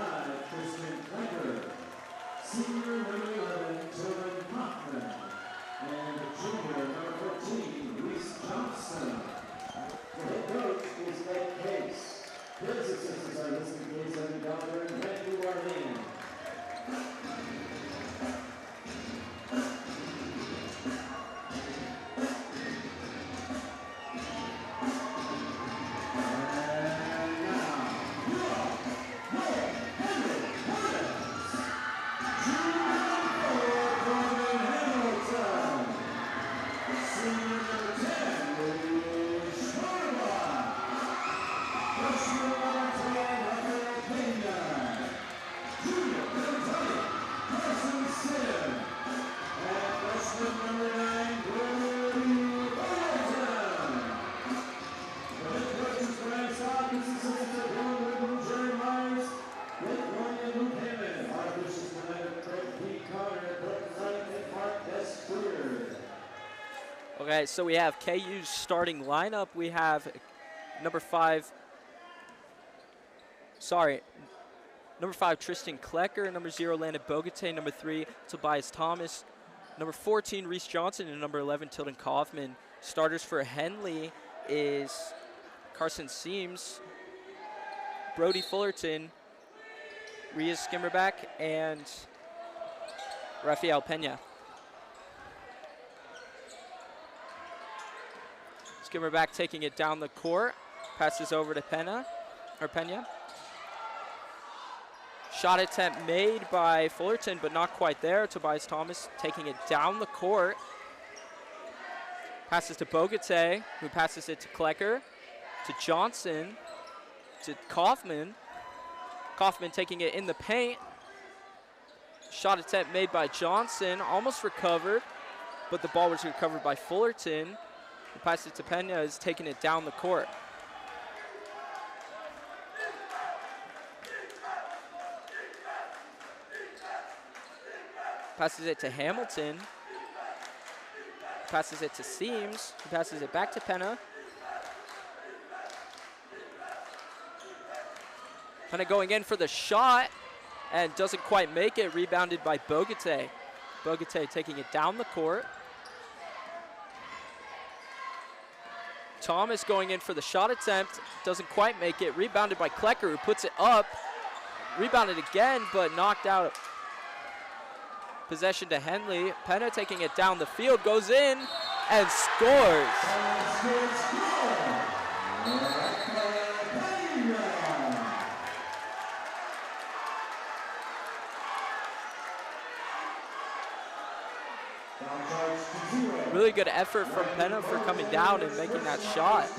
Tristan Klecker. Senior number 11, Tilden Kaufman. And junior number 14, Reese Johnson. The head coach is Ed Case. His assistants are Liston Case, Evan Dollar, and Randy Warlin. Okay, so we have KU's starting lineup. We have number 5, Tristan Klecker, number 0, Landon Bogate, number 3, Tobias Thomas, number 14, Reese Johnson, and number 11, Tilden Kaufman. Starters for Henley is Carson Seams, Brody Fullerton, Rhea Skimmerback, and Rafael Pena. Skimmerback taking it down the court, passes over to Pena. Shot attempt made by Fullerton, but not quite there. Tobias Thomas taking it down the court. Passes to Bogate, who passes it to Klecker, to Johnson, to Kaufman. Kaufman taking it in the paint. Shot attempt made by Johnson, almost recovered, but the ball was recovered by Fullerton. Who passes it to Pena, is taking it down the court. Passes it to Hamilton. Passes it to Seams. He passes it back to Pena. Pena going in for the shot and doesn't quite make it. Rebounded by Bogate. Bogate taking it down the court. Thomas going in for the shot attempt. Doesn't quite make it. Rebounded by Klecker, who puts it up. Rebounded again, but knocked out. Possession to Henley. Penna taking it down the field, goes in and scores. Really good effort from Penna for coming down and making that shot.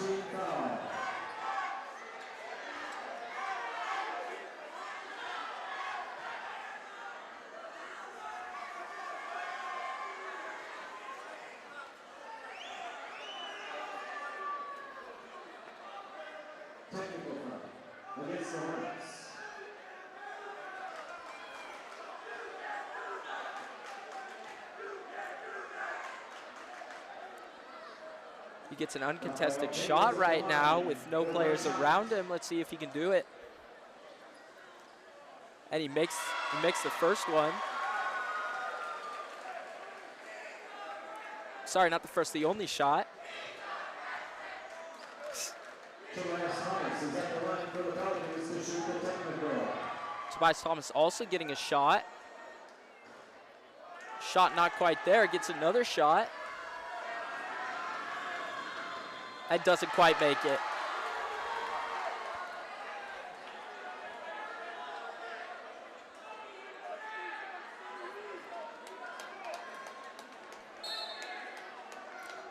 He gets an uncontested shot right now with no players around him. Let's see if he can do it. And he makes the first one. Sorry, not the first, the only shot. Tobias Thomas also getting a shot. Shot not quite there, gets another shot. And doesn't quite make it.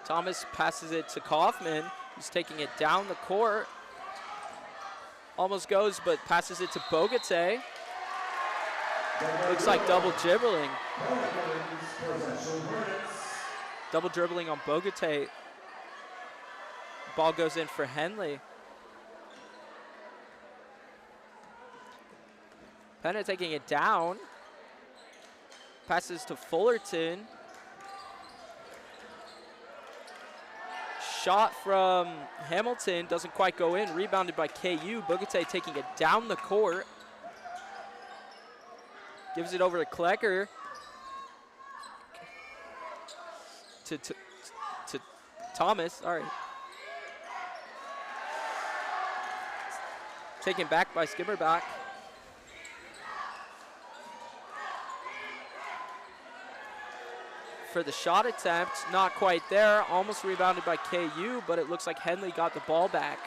Thomas passes it to Kaufman, who's taking it down the court. Almost goes, but passes it to Bogate. Looks like double dribbling. Double dribbling on Bogate. Ball goes in for Henley. Penna taking it down. Passes to Fullerton. Shot from Hamilton doesn't quite go in. Rebounded by KU. Bogate taking it down the court. Gives it over to Klecker. To Thomas, sorry. Taken back by Skimmerback. For the shot attempt, not quite there. Almost rebounded by KU, but it looks like Henley got the ball back.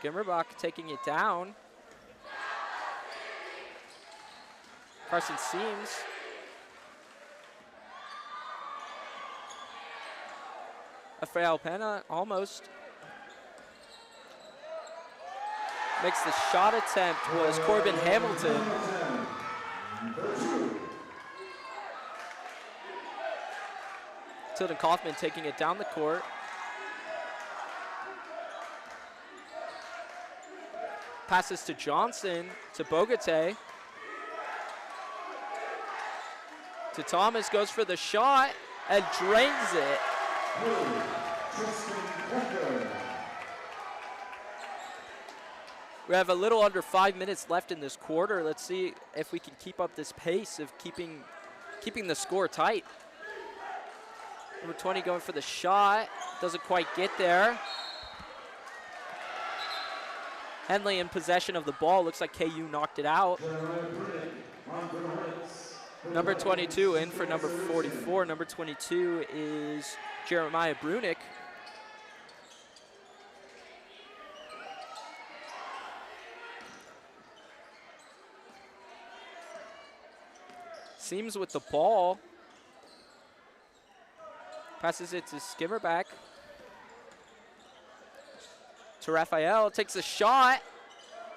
Skimmerback taking it down. Carson Seams. Rafael Penna almost. Makes the shot attempt was Corbin Hamilton. Tilden Kaufman taking it down the court. Passes to Johnson, to Bogate. To Thomas, goes for the shot and drains it. We have a little under 5 minutes left in this quarter. Let's see if we can keep up this pace of keeping the score tight. Number 20 going for the shot. Doesn't quite get there. Henley in possession of the ball. Looks like KU knocked it out. Number 22 in for number 44. Number 22 is Jeremiah Brunick. Seams with the ball. Passes it to Skimmerback. To Raphael, takes a shot.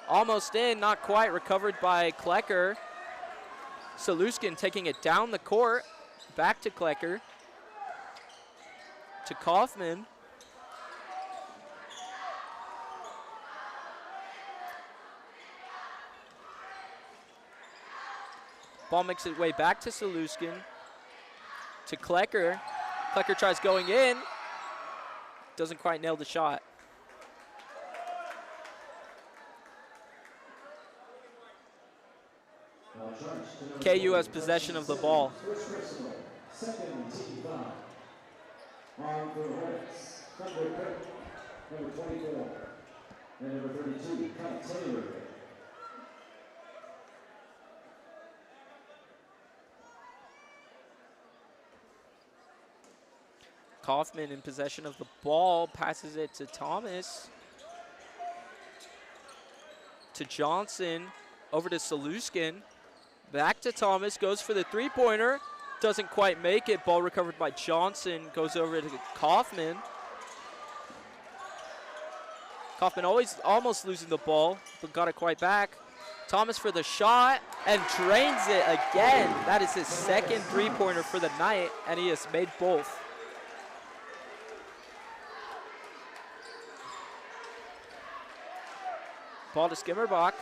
Almost in, not quite. Recovered by Klecker. Saluskin taking it down the court. Back to Klecker. To Kaufman. Ball makes its way back to Saluskin. To Klecker. Klecker tries going in. Doesn't quite nail the shot. KU has possession of the ball. First personal, second team foul. On for the Hornets, Thunder Kirk, number 24, and number 32, Kyle Taylor. Kaufman in possession of the ball, passes it to Thomas. To Johnson, over to Saluskin. Back to Thomas, goes for the three-pointer. Doesn't quite make it. Ball recovered by Johnson, goes over to Kaufman. Kaufman almost losing the ball, but got it quite back. Thomas for the shot, and drains it again. That is his second three-pointer for the night, and he has made both. Ball to Skimmerbach.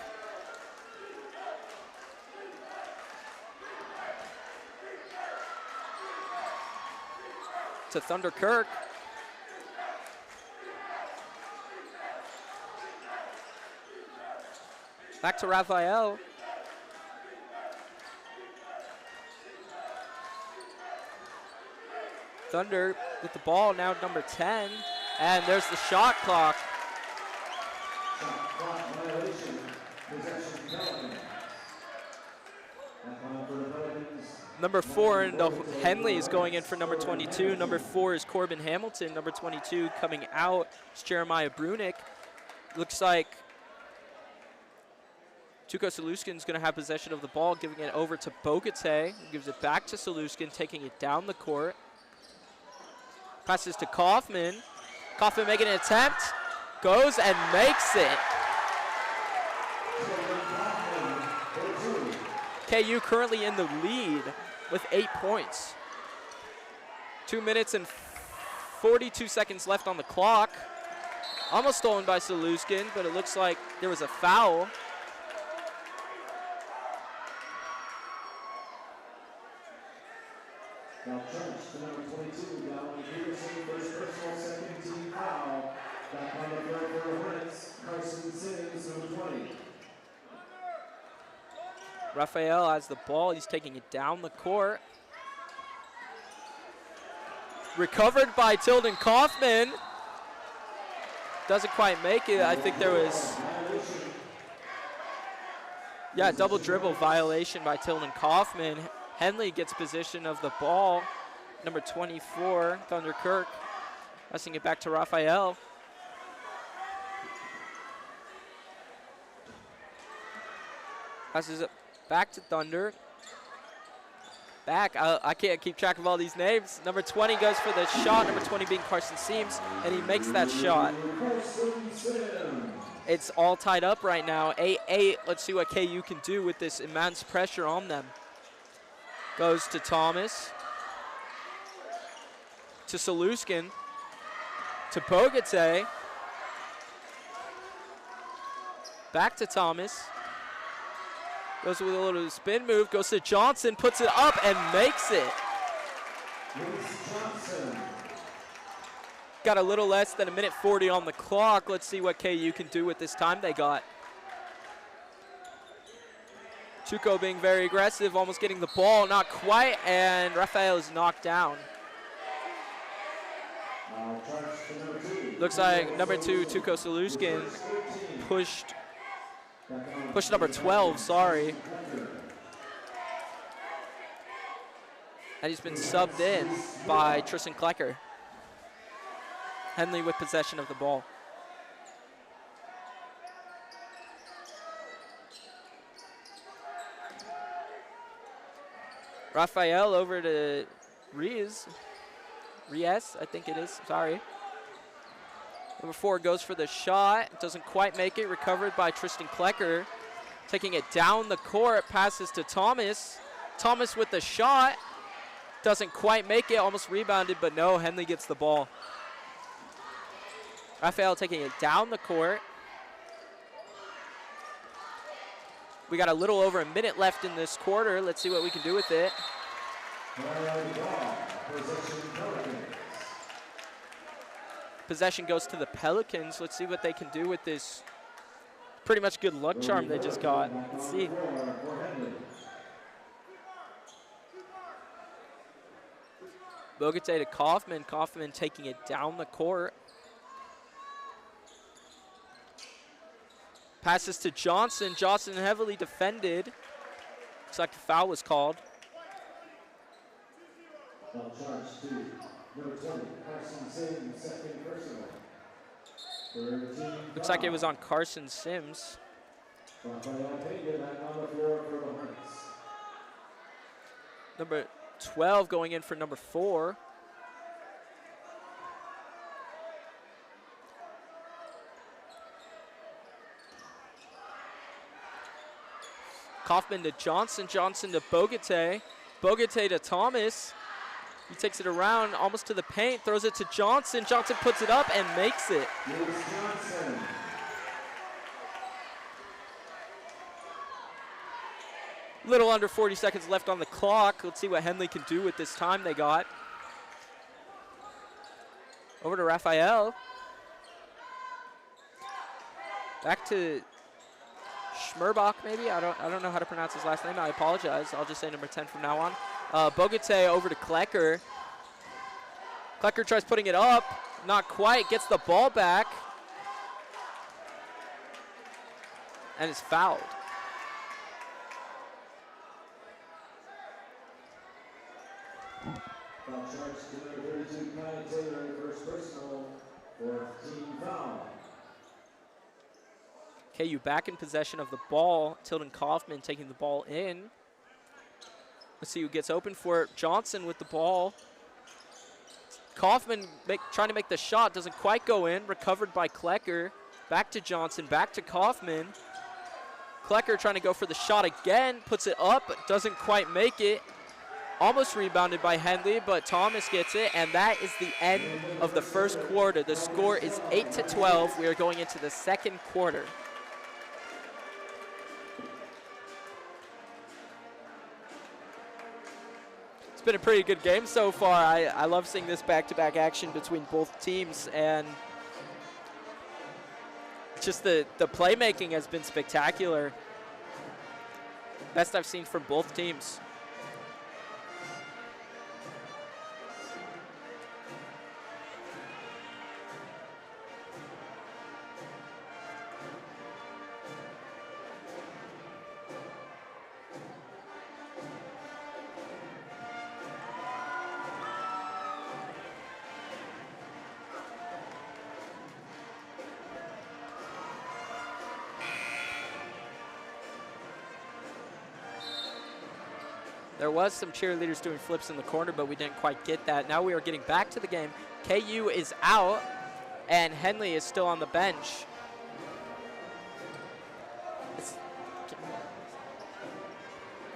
To Thunder Kirk. Back to Raphael. Thunder with the ball, now number 10. And there's the shot clock. Shot clock violation, possession Pelicans. That foul for the Pelicans. Number 4, and Henley is going in for number 22. Number 4 is Corbin Hamilton. Number 22 coming out is Jeremiah Brunick. Looks like Tuco Saluskin's going to have possession of the ball, giving it over to Bogate. Gives it back to Saluskin, taking it down the court. Passes to Kaufman. Kaufman making an attempt. Goes and makes it. KU currently in the lead with 8 points. 2 minutes and 42 seconds left on the clock. Almost stolen by Saluskin, but it looks like there was a foul. Now Church to number 22, Gallon Peterson, first personal, second team foul. Back on the floor for the Hornets, Carson Sims, number 20. Raphael has the ball. He's taking it down the court. Recovered by Tilden Kaufman. Doesn't quite make it. I think there was, double dribble violation by Tilden Kaufman. Henley gets position of the ball. Number 24, Thunder Kirk, passing it back to Raphael. Passes it back to Thunder. Back, I can't keep track of all these names. Number 20 goes for the shot, number 20 being Carson Seams, and he makes that shot. It's all tied up right now, 8-8. Let's see what KU can do with this immense pressure on them. Goes to Thomas. To Saluskin. To Bogate. Back to Thomas. Goes with a little spin move, goes to Johnson, puts it up and makes it. Got a little less than 1:40 on the clock. Let's see what KU can do with this time they got. Tuco being very aggressive, almost getting the ball, not quite, and Raphael is knocked down. Looks like number 2, Tuco Saluskin, pushed number 12, sorry. And he's been subbed in by Tristan Klecker. Henley with possession of the ball. Raphael over to Reyes, I think it is, sorry. Number 4 goes for the shot, doesn't quite make it, recovered by Tristan Klecker. Taking it down the court, passes to Thomas. Thomas with the shot, doesn't quite make it, almost rebounded, but no, Henley gets the ball. Raphael taking it down the court. We got a little over a minute left in this quarter. Let's see what we can do with it. Possession goes to the Pelicans. Let's see what they can do with this pretty much good luck charm they just got. Let's see. Bogate to Kaufman. Kaufman taking it down the court. Passes to Johnson. Johnson heavily defended. Looks like a foul was called. Foul charge to number 20, Carson Sims, second personal. Looks like it was on Carson Sims. Rafael Pena back on the floor for the Hornets. Number 12 going in for number 4. Kaufman to Johnson. Johnson to Bogate. Bogate to Thomas. He takes it around almost to the paint, throws it to Johnson. Johnson puts it up and makes it. Johnson. Little under 40 seconds left on the clock. Let's see what Henley can do with this time they got. Over to Raphael. Back to Schmerbach, maybe? I don't know how to pronounce his last name. I apologize. I'll just say number 10 from now on. Bogate over to Klecker. Klecker tries putting it up. Not quite. Gets the ball back. And is fouled. Foul charge to number 32, Kai Taylor, first personal, fourth team foul. KU back in possession of the ball. Tilden Kaufman taking the ball in. Let's see who gets open for it. Johnson with the ball. Kaufman trying to make the shot. Doesn't quite go in. Recovered by Klecker. Back to Johnson. Back to Kaufman. Klecker trying to go for the shot again. Puts it up. But doesn't quite make it. Almost rebounded by Henley, but Thomas gets it. And that is the end of the first quarter. The score is 8-12. We are going into the second quarter. It's been a pretty good game so far. I love seeing this back-to-back action between both teams, and just the playmaking has been spectacular. Best I've seen from both teams. There was some cheerleaders doing flips in the corner, but we didn't quite get that. Now we are getting back to the game. KU is out, and Henley is still on the bench.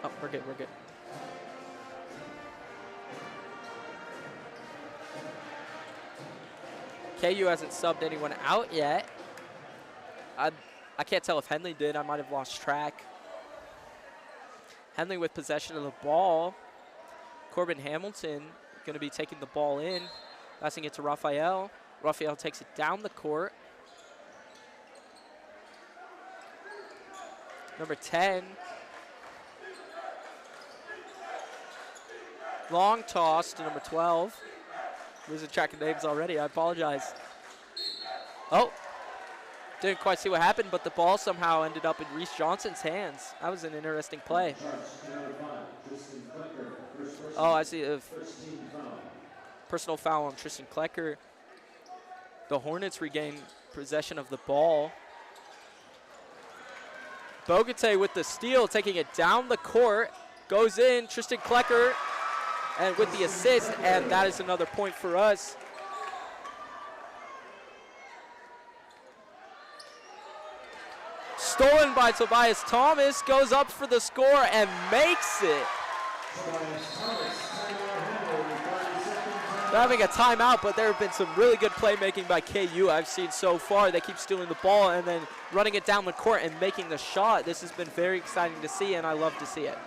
Oh, we're good, we're good. KU hasn't subbed anyone out yet. I can't tell if Henley did. I might have lost track. Henley with possession of the ball. Corbin Hamilton going to be taking the ball in, passing it to Raphael. Raphael takes it down the court. Number 10. Long toss to number 12. Losing track of names already, I apologize. Oh, didn't quite see what happened, but the ball somehow ended up in Reese Johnson's hands. That was an interesting play. Oh, I see a personal foul on Tristan Klecker. The Hornets regain possession of the ball. Bogate with the steal, taking it down the court. Goes in, Tristan Klecker, and with the assist, and that is another point for us. Stolen by Tobias Thomas, goes up for the score and makes it. They're having a timeout, but there have been some really good playmaking by KU I've seen so far. They keep stealing the ball and then running it down the court and making the shot. This has been very exciting to see, and I love to see it.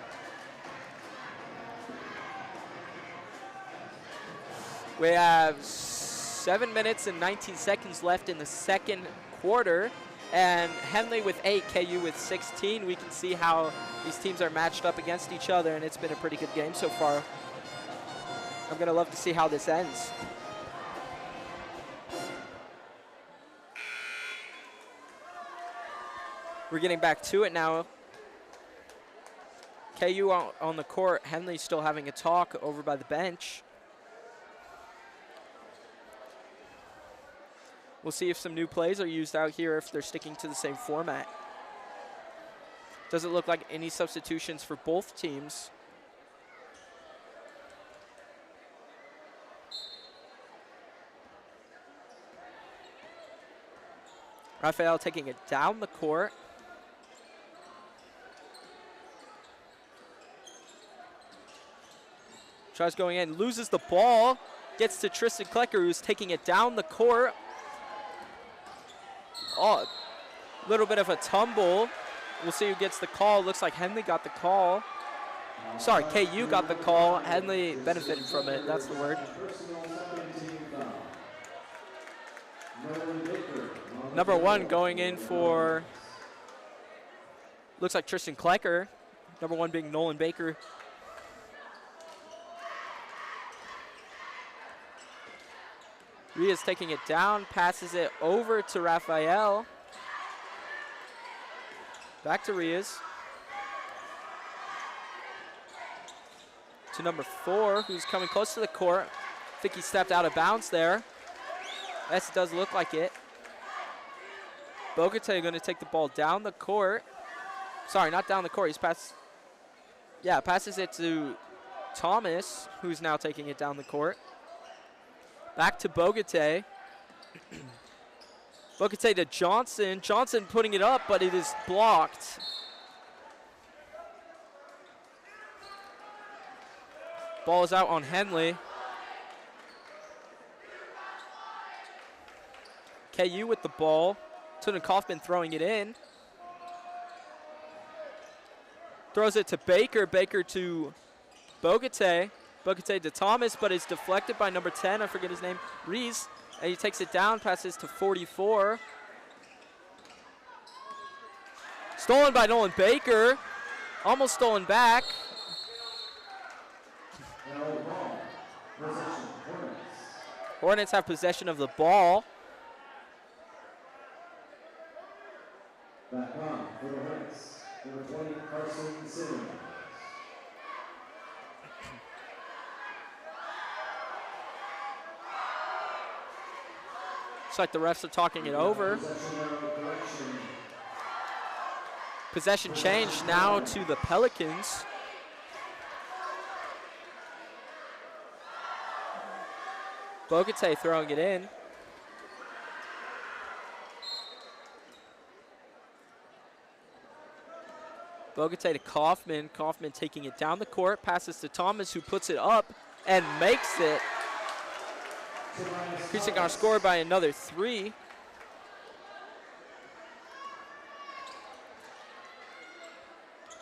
We have 7 minutes and 19 seconds left in the second quarter. And Henley with 8, KU with 16. We can see how these teams are matched up against each other, and it's been a pretty good game so far. I'm going to love to see how this ends. We're getting back to it now. KU on the court. Henley still having a talk over by the bench. We'll see if some new plays are used out here, if they're sticking to the same format. Doesn't look like any substitutions for both teams. Raphael taking it down the court. Tries going in, loses the ball, gets to Tristan Klecker, who's taking it down the court. Oh, a little bit of a tumble. We'll see who gets the call. Looks like Henley got the call. Sorry, KU got the call. Henley benefited from it. That's the word. Number 1 going in for, looks like Tristan Klecker. Number 1 being Nolan Baker. Ria's taking it down, passes it over to Raphael. Back to Ria's. To number 4, who's coming close to the court. I think he stepped out of bounds there. Yes, it does look like it. Bogate going to take the ball down the court. Sorry, not down the court. He's passes it to Thomas, who's now taking it down the court. Back to Bogate. Bogate to Johnson. Johnson putting it up, but it is blocked. Ball is out on Henley. KU with the ball. Tilden Kaufman throwing it in. Throws it to Baker. Baker to Bogate. Bogate to Thomas, but it's deflected by number 10. I forget his name. Reese. And he takes it down, passes to 44. Stolen by Nolan Baker. Almost stolen back. Hornets have possession of the ball. Back on for the Hornets. Number 20, Carson Simmons. Looks like the refs are talking it over. Possession change now to the Pelicans. Bogate throwing it in. Bogate to Kaufman. Kaufman taking it down the court. Passes to Thomas, who puts it up and makes it. Increasing our score by another 3.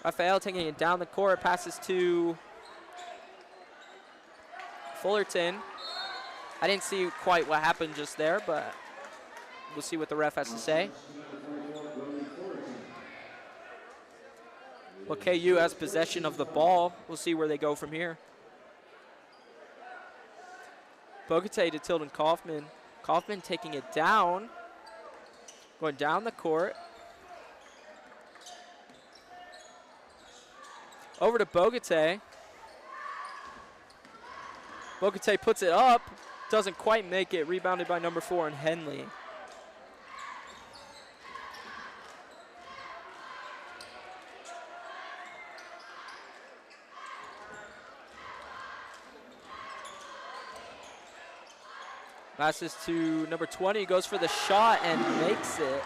Raphael taking it down the court. Passes to Fullerton. I didn't see quite what happened just there, but we'll see what the ref has to say. Well, KU has possession of the ball. We'll see where they go from here. Bogate to Tilden Kaufman. Kaufman taking it down. Going down the court. Over to Bogate. Bogate puts it up. Doesn't quite make it. Rebounded by number 4 in Henley. Passes to number 20, goes for the shot and makes it.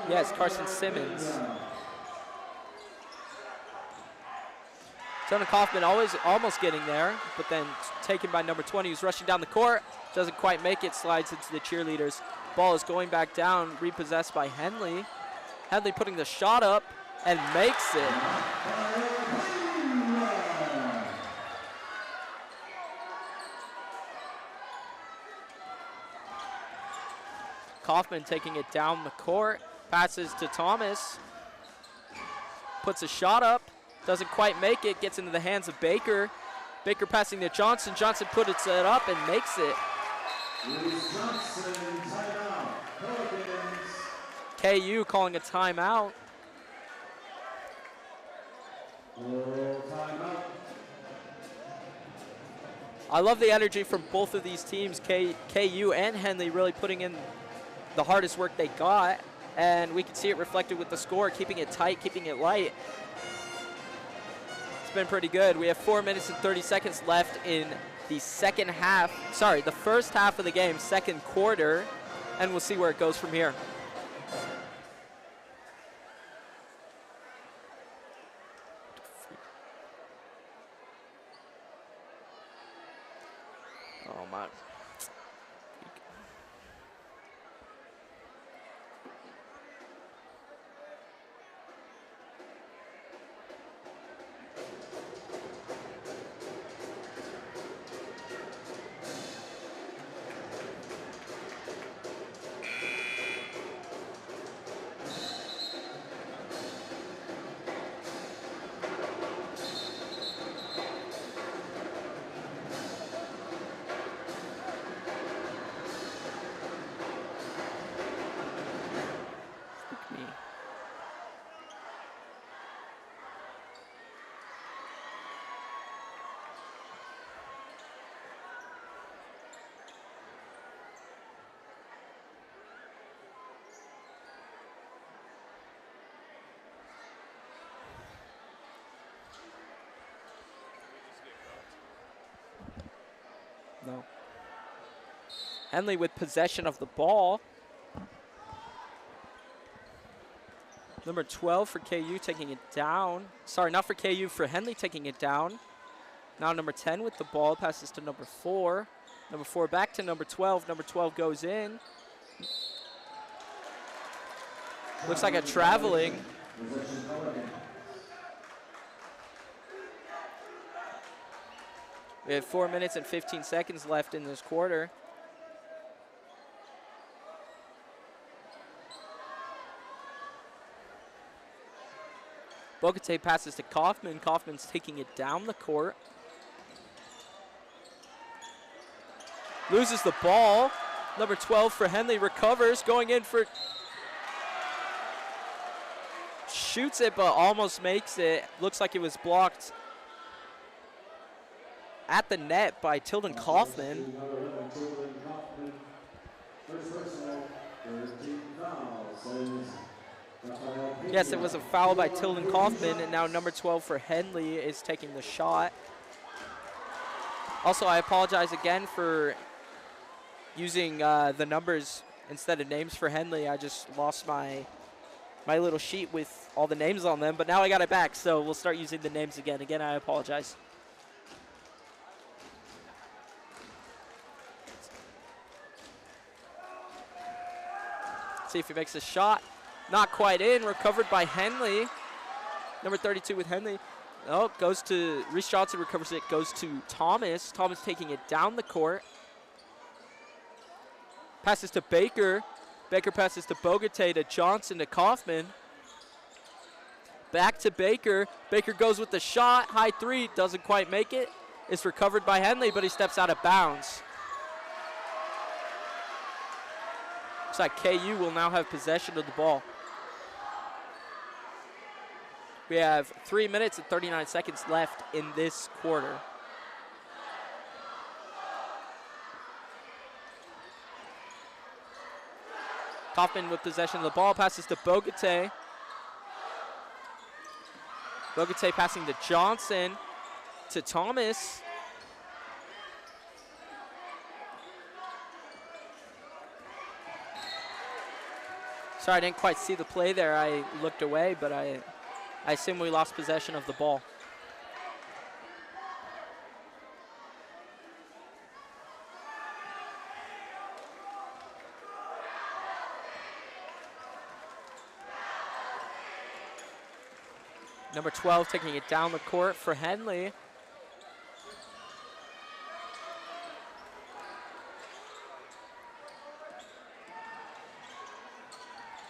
Yes, Carson Simmons. Tilden Kaufman almost getting there, but then taken by number 20, who's rushing down the court. Doesn't quite make it, slides into the cheerleaders. Ball is going back down, repossessed by Henley. Henley putting the shot up and makes it. Kaufman taking it down the court, passes to Thomas, puts a shot up, doesn't quite make it, gets into the hands of Baker. Baker passing to Johnson. Johnson puts it up and makes it. Bruce Johnson, timeout. Pelicans. KU calling a timeout. Timeout. I love the energy from both of these teams, KU and Henley, really putting in the hardest work they got, and we can see it reflected with the score, keeping it tight, keeping it light. It's been pretty good. We have 4 minutes and 30 seconds left in the the first half of the game, second quarter, and we'll see where it goes from here. Oh my. No. Henley with possession of the ball. Number 12 for KU taking it down. Sorry, not for KU, for Henley taking it down. Now number 10 with the ball, passes to number 4. Number 4 back to number 12. Number 12 goes in. Looks like a traveling. We have 4 minutes and 15 seconds left in this quarter. Bogate passes to Kaufman. Kaufman's taking it down the court. Loses the ball. Number 12 for Henley recovers, going in for... Shoots it, but almost makes it. Looks like it was blocked at the net by Tilden Kaufman. Yes, it was a foul by Tilden Kaufman, and now number 12 for Henley is taking the shot. Also, I apologize again for using the numbers instead of names for Henley. I just lost my little sheet with all the names on them, but now I got it back, so we'll start using the names again. Again, I apologize. See if he makes a shot. Not quite in. Recovered by Henley. Number 32 with Henley. Oh, goes to Reese Johnson, recovers it, goes to Thomas. Thomas taking it down the court. Passes to Baker. Baker passes to Bogate, to Johnson, to Kaufman. Back to Baker. Baker goes with the shot. High three. Doesn't quite make it. It's recovered by Henley, but he steps out of bounds. Looks like KU will now have possession of the ball. We have 3 minutes and 39 seconds left in this quarter. Kaufman with possession of the ball, passes to Bogate. Bogate passing to Johnson, to Thomas. Sorry, I didn't quite see the play there. I looked away, but I assume we lost possession of the ball. Number 12 taking it down the court for Henley.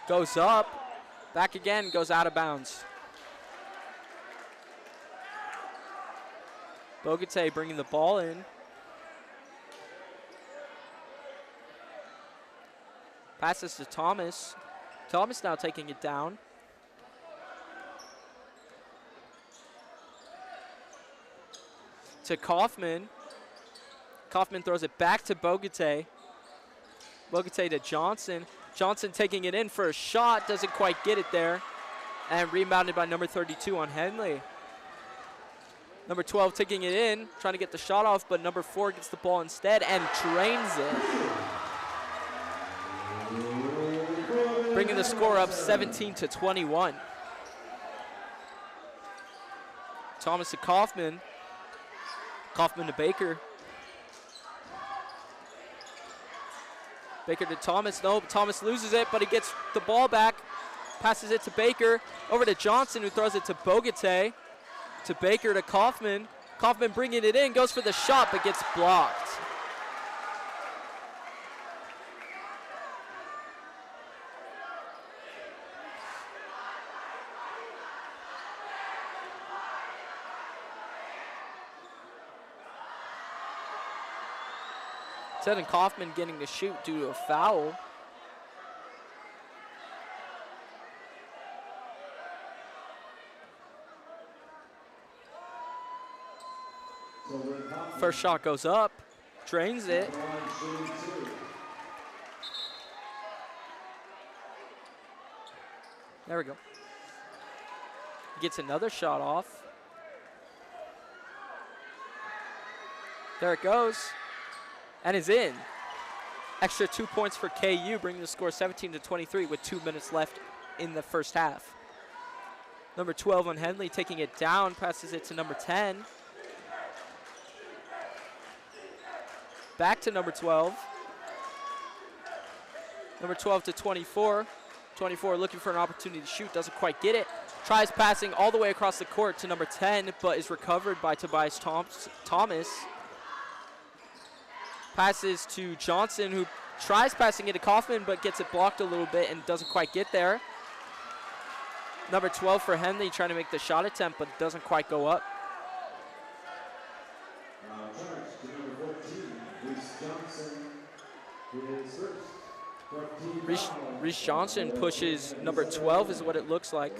Goes up, back again, goes out of bounds. Bogate bringing the ball in. Passes to Thomas. Thomas now taking it down. To Kaufman. Kaufman throws it back to Bogate. Bogate to Johnson. Johnson taking it in for a shot. Doesn't quite get it there. And rebounded by number 32 on Henley. Number 12 taking it in, trying to get the shot off, but number 4 gets the ball instead and drains it. Bringing the score up 17-21. Thomas to Kaufman. Kaufman to Baker. Baker to Thomas. No, Thomas loses it, but he gets the ball back. Passes it to Baker. Over to Johnson, who throws it to Bogate. To Baker to Kaufman. Kaufman bringing it in, goes for the shot, but gets blocked. Instead of Kaufman getting to shoot due to a foul. First shot goes up, drains it. There we go. Gets another shot off. There it goes. And is in. Extra 2 points for KU, bringing the score 17-23 with 2 minutes left in the first half. Number 12 on Henley taking it down, passes it to number 10. Back to number 12. Number 12 to 24. 24 looking for an opportunity to shoot, doesn't quite get it. Tries passing all the way across the court to number 10, but is recovered by Tobias Thomas. Passes to Johnson, who tries passing it to Kaufman, but gets it blocked a little bit and doesn't quite get there. Number 12 for Henley trying to make the shot attempt, but it doesn't quite go up. Reese Johnson pushes number 12 is what it looks like.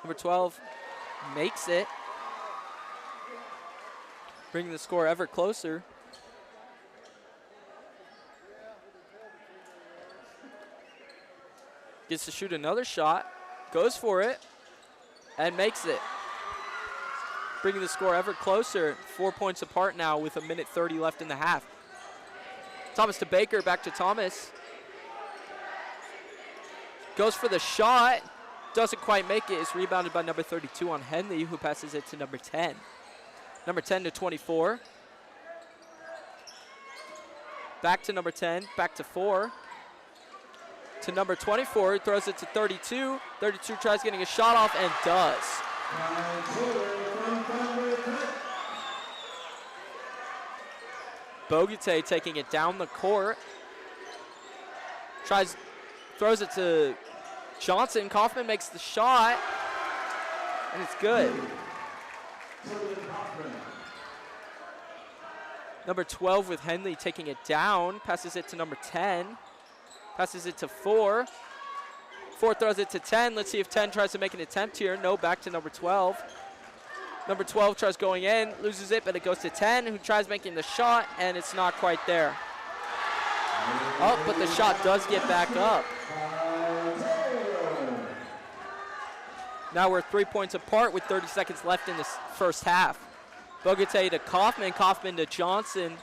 Number 12 makes it, bringing the score ever closer. Gets to shoot another shot, goes for it, and makes it. Bringing the score ever closer, 4 points apart now with 1:30 left in the half. Thomas to Baker, back to Thomas. Goes for the shot, doesn't quite make it. It's rebounded by number 32 on Henley, who passes it to number 10. Number 10 to 24. Back to number 10, back to 4. To number 24, throws it to 32. 32 tries getting a shot off and does. Bogate taking it down the court. Throws it to Johnson. Kaufman makes the shot, and it's good. Number 12 with Henley taking it down. Passes it to number 10. Passes it to 4. 4 throws it to 10. Let's see if 10 tries to make an attempt here. No, back to number 12. Number 12 tries going in, loses it, but it goes to 10, who tries making the shot, and it's not quite there. Oh, but the shot does get back up. Now we're 3 points apart with 30 seconds left in this first half. Bogate to Kaufman, Kaufman to Johnson.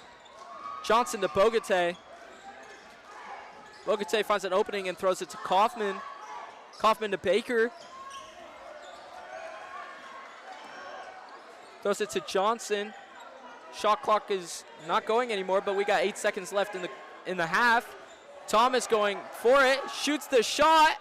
Johnson to Bogate. Bogate finds an opening and throws it to Kaufman. Kaufman to Baker. Throws it to Johnson. Shot clock is not going anymore, but we got 8 seconds left in the half. Thomas going for it, shoots the shot,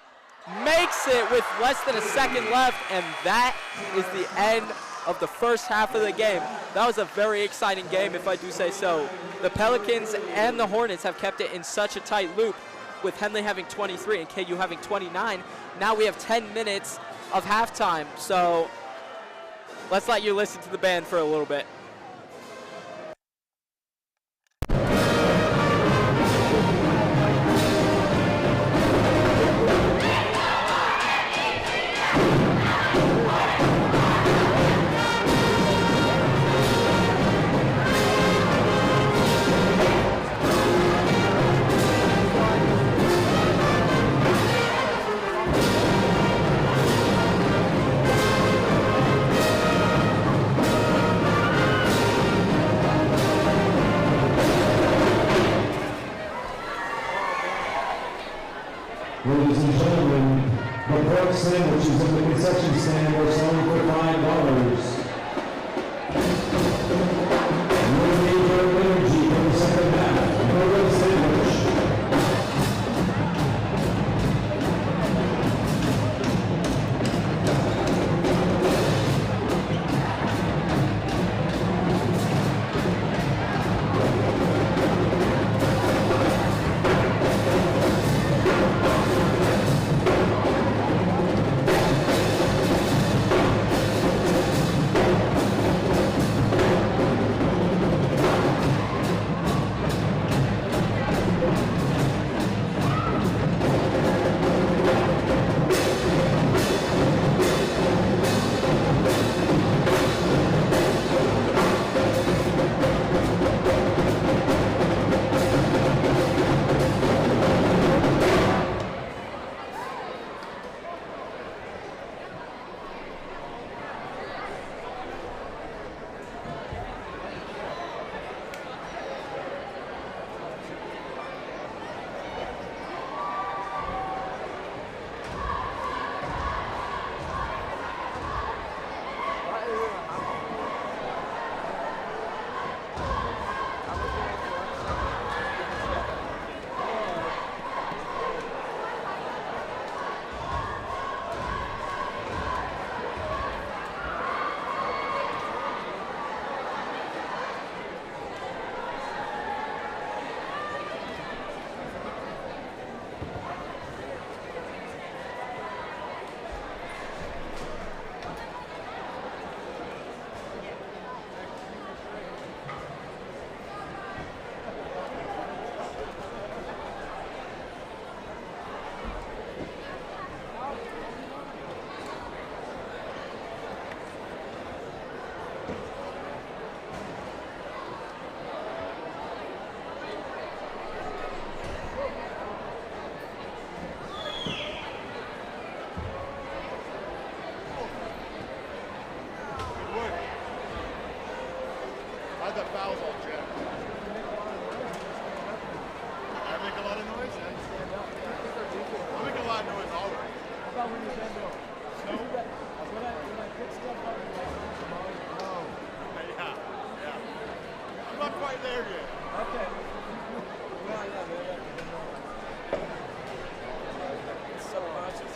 makes it with less than a second left, and that is the end of the first half of the game. That was a very exciting game, if I do say so. The Pelicans and the Hornets have kept it in such a tight loop. with Henley having 23 and KU having 29. Now we have 10 minutes of halftime. So let's let you listen to the band for a little bit. Ladies and gentlemen, the pork sandwiches in the concession stand are selling for $5. Your neighbor energy for the second half. No red sandwich. The fouls all jet. I make a lot of noise? I make a lot of noise always. How about when you bend over? No? When I pick stuff up, oh. Yeah. I'm not quite there yet. Okay. Well, yeah. It's subconscious.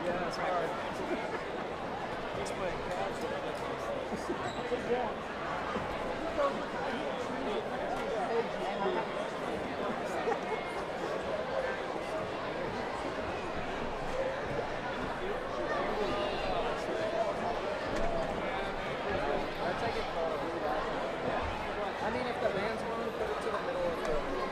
Yeah, it's hard. It's my I mean, if the band's on, put it to the middle of the middle.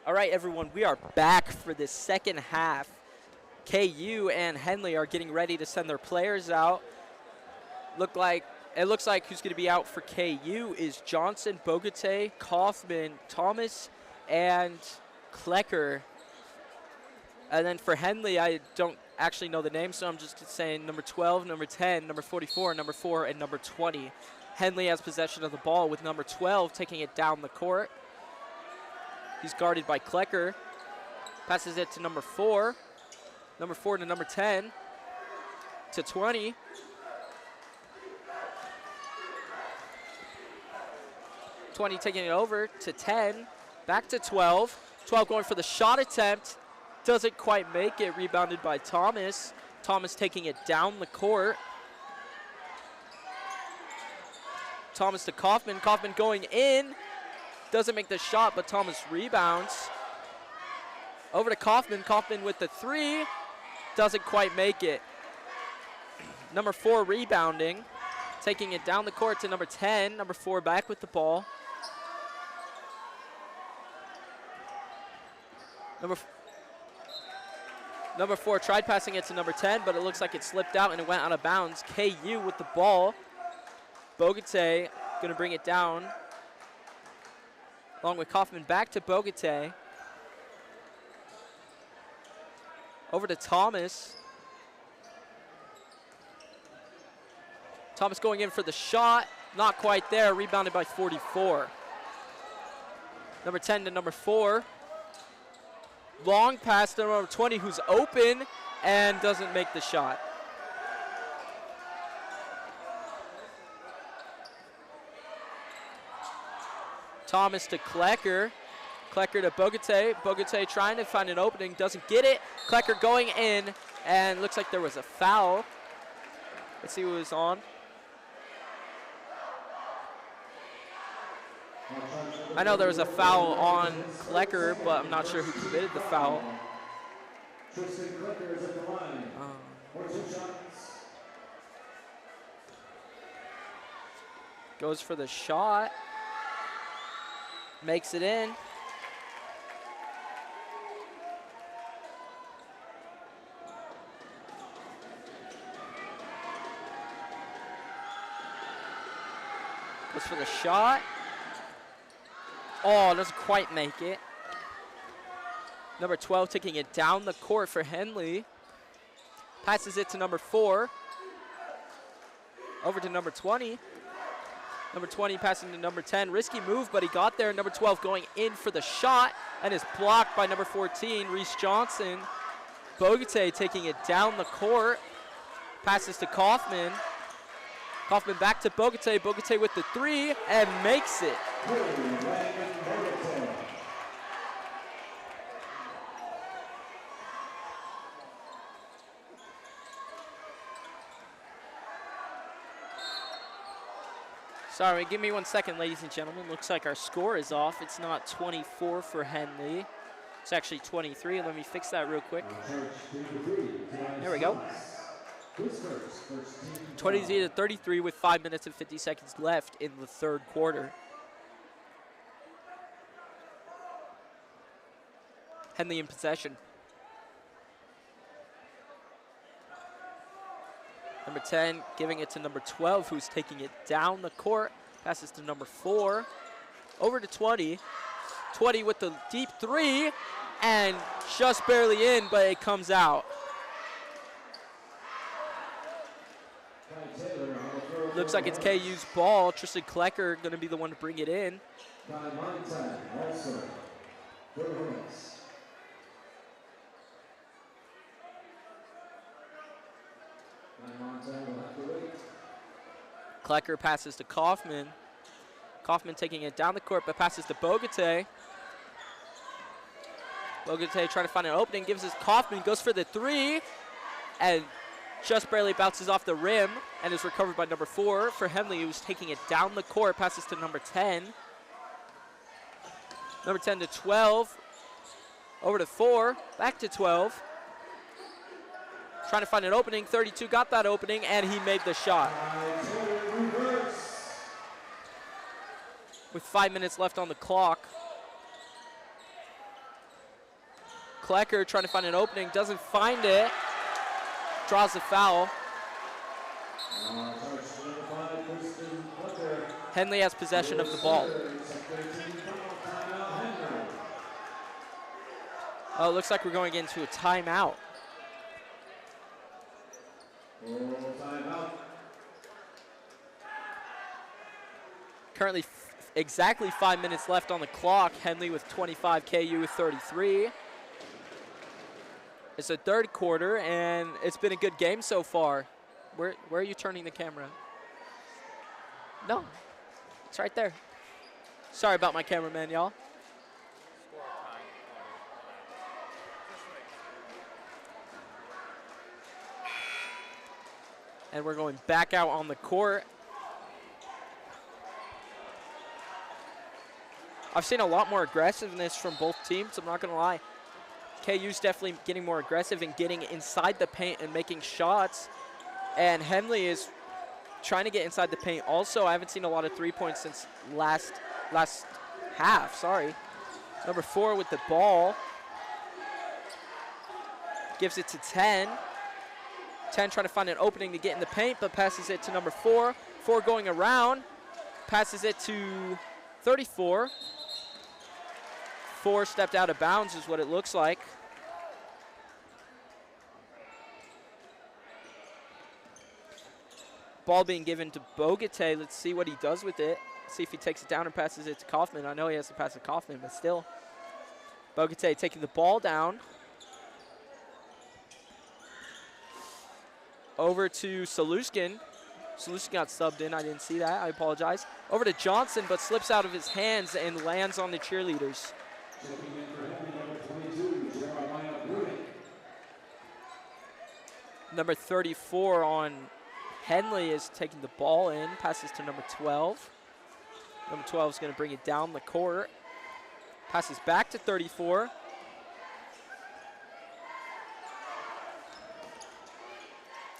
All right, everyone, we are back for the second half. KU and Henley are getting ready to send their players out. It looks like who's going to be out for KU is Johnson, Bogate, Kaufman, Thomas, and Klecker. And then for Henley, I don't actually know the name, so I'm just saying number 12, number 10, number 44, number 4, and number 20. Henley has possession of the ball with number 12 taking it down the court. He's guarded by Klecker. Passes it to number 4. Number 4 to number 10. To 20. 20 taking it over to 10. Back to 12. 12 going for the shot attempt. Doesn't quite make it. Rebounded by Thomas. Thomas taking it down the court. Thomas to Kaufman. Kaufman going in. Doesn't make the shot, but Thomas rebounds. Over to Kaufman. Kaufman with the 3. Doesn't quite make it. Number 4 rebounding. Taking it down the court to number 10. Number 4 back with the ball. Number 4 tried passing it to number 10, but it looks like it slipped out and it went out of bounds. KU with the ball. Bogate going to bring it down. Along with Kaufman, back to Bogate. Over to Thomas. Thomas going in for the shot. Not quite there. Rebounded by 44. Number 10 to number 4. Long pass to number 20, who's open and doesn't make the shot. Thomas to Klecker. Klecker to Bogate. Bogate trying to find an opening, doesn't get it. Klecker going in, and looks like there was a foul. Let's see who was on. I know there was a foul on Klecker, but I'm not sure who committed the foul. Goes for the shot. Makes it in. Goes for the shot. Oh, doesn't quite make it. Number 12 taking it down the court for Henley. Passes it to number 4. Over to number 20. Number 20 passing to number 10. Risky move, but he got there. Number 12 going in for the shot and is blocked by number 14, Reese Johnson. Bogate taking it down the court. Passes to Kaufman. Kaufman back to Bogate. Bogate with the 3 and makes it. Sorry, give me 1 second, ladies and gentlemen. Looks like our score is off. It's not 24 for Henley. It's actually 23. Let me fix that real quick. There we go. 20-33 with 5 minutes and 50 seconds left in the third quarter. Henley in possession. Number 10 giving it to number 12, who's taking it down the court. Passes to number 4. Over to 20. 20 with the deep 3, and just barely in, but it comes out. Looks like it's KU's ball. Tristan Klecker going to be the one to bring it in. Klecker passes to Kaufman. Kaufman taking it down the court, but passes to Bogate. Bogate trying to find an opening, gives it to Kaufman, goes for the 3, and just barely bounces off the rim and is recovered by number 4 for Henley, who's taking it down the court, passes to number 10. Number 10 to 12. Over to 4, back to 12. Trying to find an opening, 32 got that opening, and he made the shot. With 5 minutes left on the clock. Klecker trying to find an opening, doesn't find it. Draws the foul. Henley has possession of the ball. Oh, it looks like we're going into a timeout. Currently exactly 5 minutes left on the clock. Henley with 25, KU with 33. It's the third quarter, and it's been a good game so far. Where are you turning the camera? No, it's right there. Sorry about my cameraman, y'all. And we're going back out on the court. I've seen a lot more aggressiveness from both teams, I'm not going to lie. KU's definitely getting more aggressive and getting inside the paint and making shots. And Henley is trying to get inside the paint also. I haven't seen a lot of 3-points since last half, sorry. Number 4 with the ball. Gives it to 10. 10 trying to find an opening to get in the paint, but passes it to number 4. 4 going around, passes it to 34. 4 stepped out of bounds is what it looks like. Ball being given to Bogate. Let's see what he does with it. See if he takes it down and passes it to Kaufman. I know he has to pass it to Kaufman, but still. Bogate taking the ball down. Over to Saluskin. Saluskin got subbed in. I didn't see that. I apologize. Over to Johnson, but slips out of his hands and lands on the cheerleaders. Number 34 on Henley is taking the ball in. Passes to number 12. Number 12 is going to bring it down the court. Passes back to 34.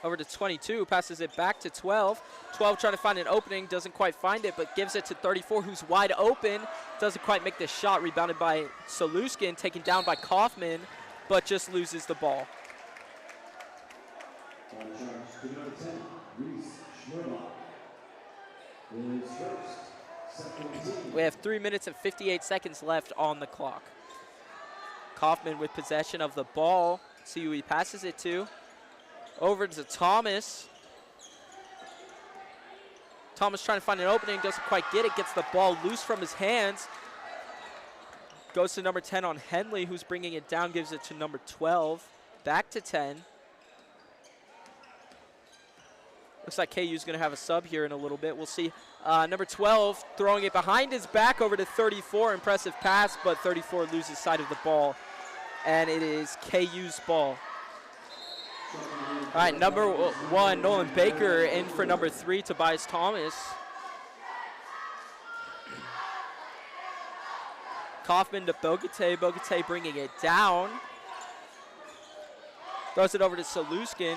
Over to 22, passes it back to 12. 12 trying to find an opening, doesn't quite find it, but gives it to 34, who's wide open. Doesn't quite make the shot, rebounded by Saluskin, taken down by Kaufman, but just loses the ball. We have 3 minutes and 58 seconds left on the clock. Kaufman with possession of the ball. See who he passes it to. Over to Thomas. Thomas trying to find an opening, doesn't quite get it, gets the ball loose from his hands. Goes to number 10 on Henley, who's bringing it down, gives it to number 12. Back to 10. Looks like KU's going to have a sub here in a little bit. We'll see. Number 12 throwing it behind his back over to 34. Impressive pass, but 34 loses sight of the ball. And it is KU's ball. All right, number 1, Nolan Baker in for number 3, Tobias Thomas. Kaufman to Bogate. Bogate bringing it down. Throws it over to Saluskin.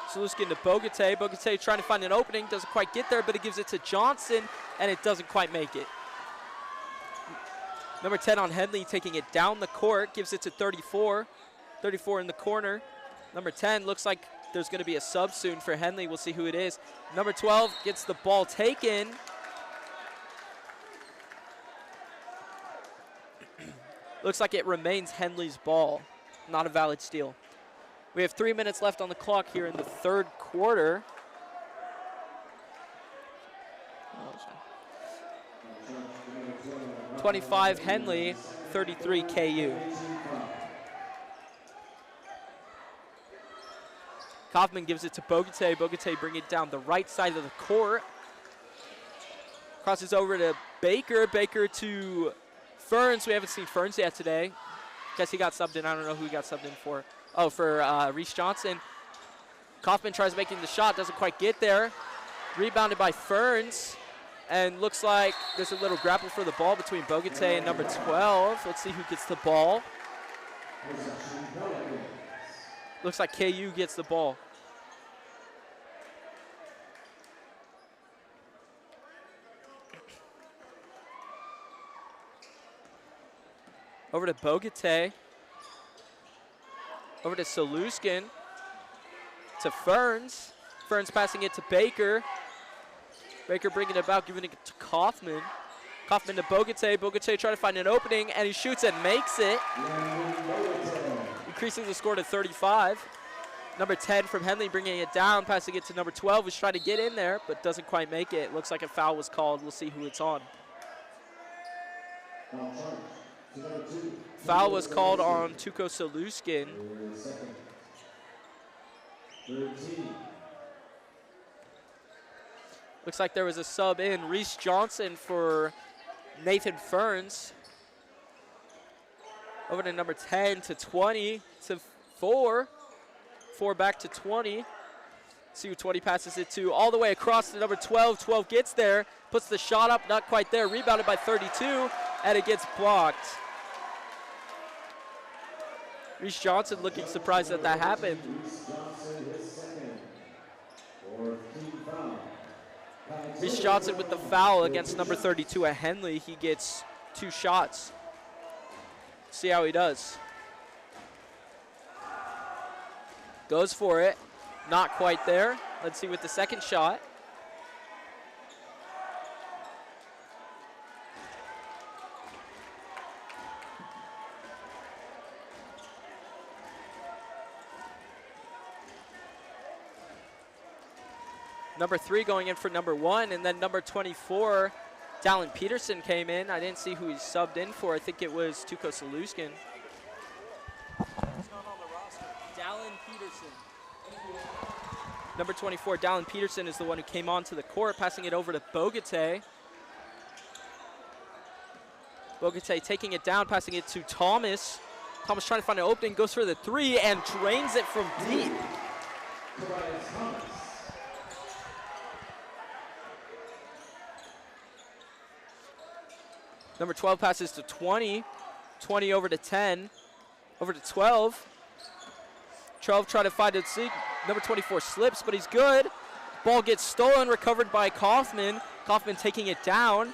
Saluskin to Bogate. Bogate trying to find an opening. Doesn't quite get there, but it gives it to Johnson, and it doesn't quite make it. Number 10 on Henley taking it down the court. Gives it to 34. 34 in the corner. Number 10 looks like there's going to be a sub soon for Henley. We'll see who it is. Number 12 gets the ball taken. Looks like it remains Henley's ball. Not a valid steal. We have 3 minutes left on the clock here in the third quarter. 25 Henley, 33 KU. Kaufman gives it to Bogate. Bogate bring it down the right side of the court. Crosses over to Baker. Baker to Ferns. We haven't seen Ferns yet today. Guess he got subbed in. I don't know who he got subbed in for. Oh, for Reese Johnson. Kaufman tries making the shot. Doesn't quite get there. Rebounded by Ferns. And looks like there's a little grapple for the ball between Bogate and number 12. Let's see who gets the ball. Looks like KU gets the ball. Over to Bogate. Over to Saluskin. To Ferns. Ferns passing it to Baker. Baker bringing it about, giving it to Kaufman. Kaufman to Bogate. Bogate trying to find an opening, and he shoots and makes it. Increasing the score to 35. Number 10 from Henley bringing it down, passing it to number 12, who's trying to get in there, but doesn't quite make it. Looks like a foul was called. We'll see who it's on. Foul was called on Tuko Saluskin. Looks like there was a sub in. Reese Johnson for Nathan Ferns. Over to number 10 to 20 to 4. 4 back to 20. See who 20 passes it to. All the way across to number 12. 12 gets there. Puts the shot up. Not quite there. Rebounded by 32. And it gets blocked. Reese Johnson looking surprised that that happened. Reese Johnson with the foul against number 32 at Henley. He gets 2 shots. See how he does. Goes for it. Not quite there. Let's see with the second shot. Number 3 going in for number 1, and then number 24, Dallin Peterson came in. I didn't see who he subbed in for. I think it was Tuco Saluskin. Dallin Peterson. Number 24, Dallin Peterson is the one who came onto the court, passing it over to Bogate. Bogate taking it down, passing it to Thomas. Thomas trying to find an opening, goes for the 3, and drains it from deep. Number 12 passes to 20. 20 over to 10. Over to 12. 12 trying to find it. Number 24 slips, but he's good. Ball gets stolen, recovered by Kaufman. Kaufman taking it down.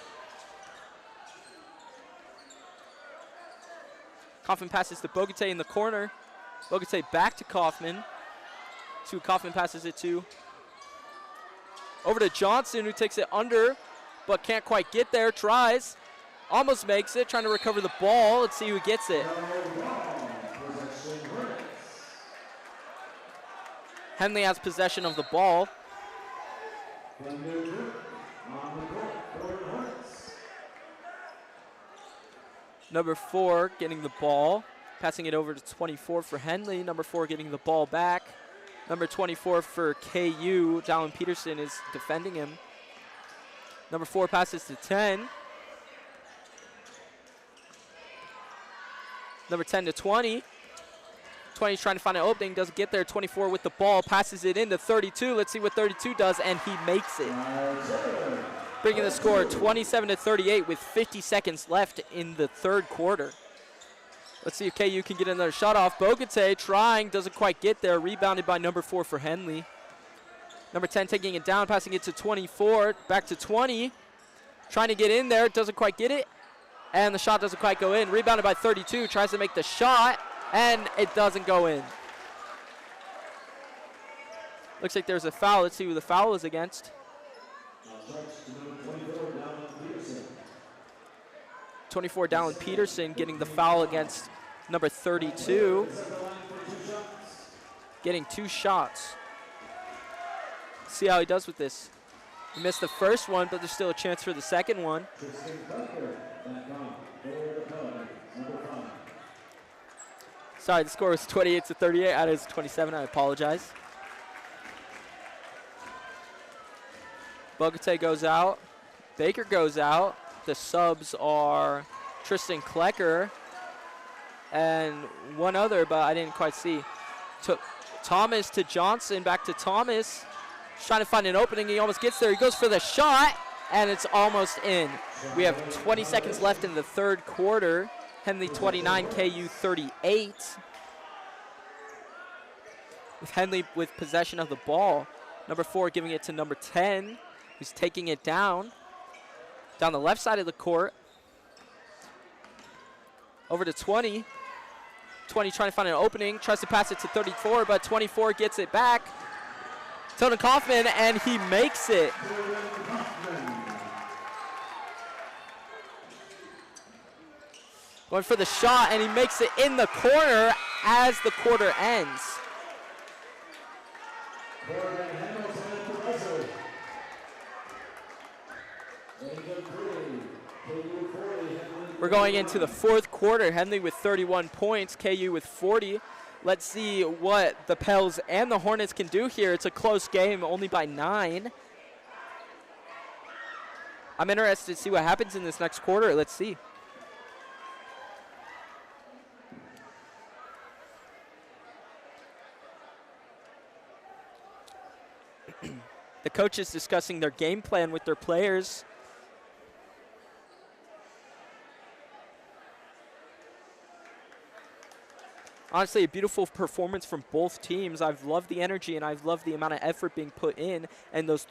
Kaufman passes to Bogate in the corner. Bogate back to Kaufman. To Kaufman passes it to. Over to Johnson, who takes it under, but can't quite get there. Tries. Almost makes it, trying to recover the ball. Let's see who gets it. Henley has possession of the ball. Number 4 getting the ball, passing it over to 24 for Henley. Number 4 getting the ball back. Number 24 for KU, Dallin Peterson is defending him. Number 4 passes to 10. Number 10 to 20. 20 is trying to find an opening, doesn't get there. 24 with the ball, passes it into 32. Let's see what 32 does, and he makes it. Bringing the score 27 to 38 with 50 seconds left in the third quarter. Let's see if KU can get another shot off. Bogate trying, doesn't quite get there. Rebounded by number 4 for Henley. Number 10 taking it down, passing it to 24. Back to 20. Trying to get in there, doesn't quite get it. And the shot doesn't quite go in. Rebounded by 32, tries to make the shot, and it doesn't go in. Looks like there's a foul. Let's see who the foul is against. 24, Dallin Peterson getting the foul against number 32. Getting 2 shots. See how he does with this. He missed the first one, but there's still a chance for the second one. Sorry, the score was 28 to 38. That is 27. I apologize. Bogate goes out. Baker goes out. The subs are Tristan Klecker and one other, but I didn't quite see. Thomas to Johnson, back to Thomas. He's trying to find an opening. He almost gets there. He goes for the shot, and it's almost in. We have 20 seconds left in the third quarter. Henley 29, KU 38. With Henley with possession of the ball. Number 4 giving it to number 10, who's taking it down the left side of the court. Over to 20. 20 trying to find an opening, tries to pass it to 34, but 24 gets it back. Toden Kaufman, and he makes it. Going for the shot, and he makes it in the corner as the quarter ends. We're going into the fourth quarter. Henley with 31 points, KU with 40. Let's see what the Pels and the Hornets can do here. It's a close game, only by 9. I'm interested to see what happens in this next quarter. Let's see. The coaches discussing their game plan with their players. Honestly, a beautiful performance from both teams. I've loved the energy and I've loved the amount of effort being put in, and those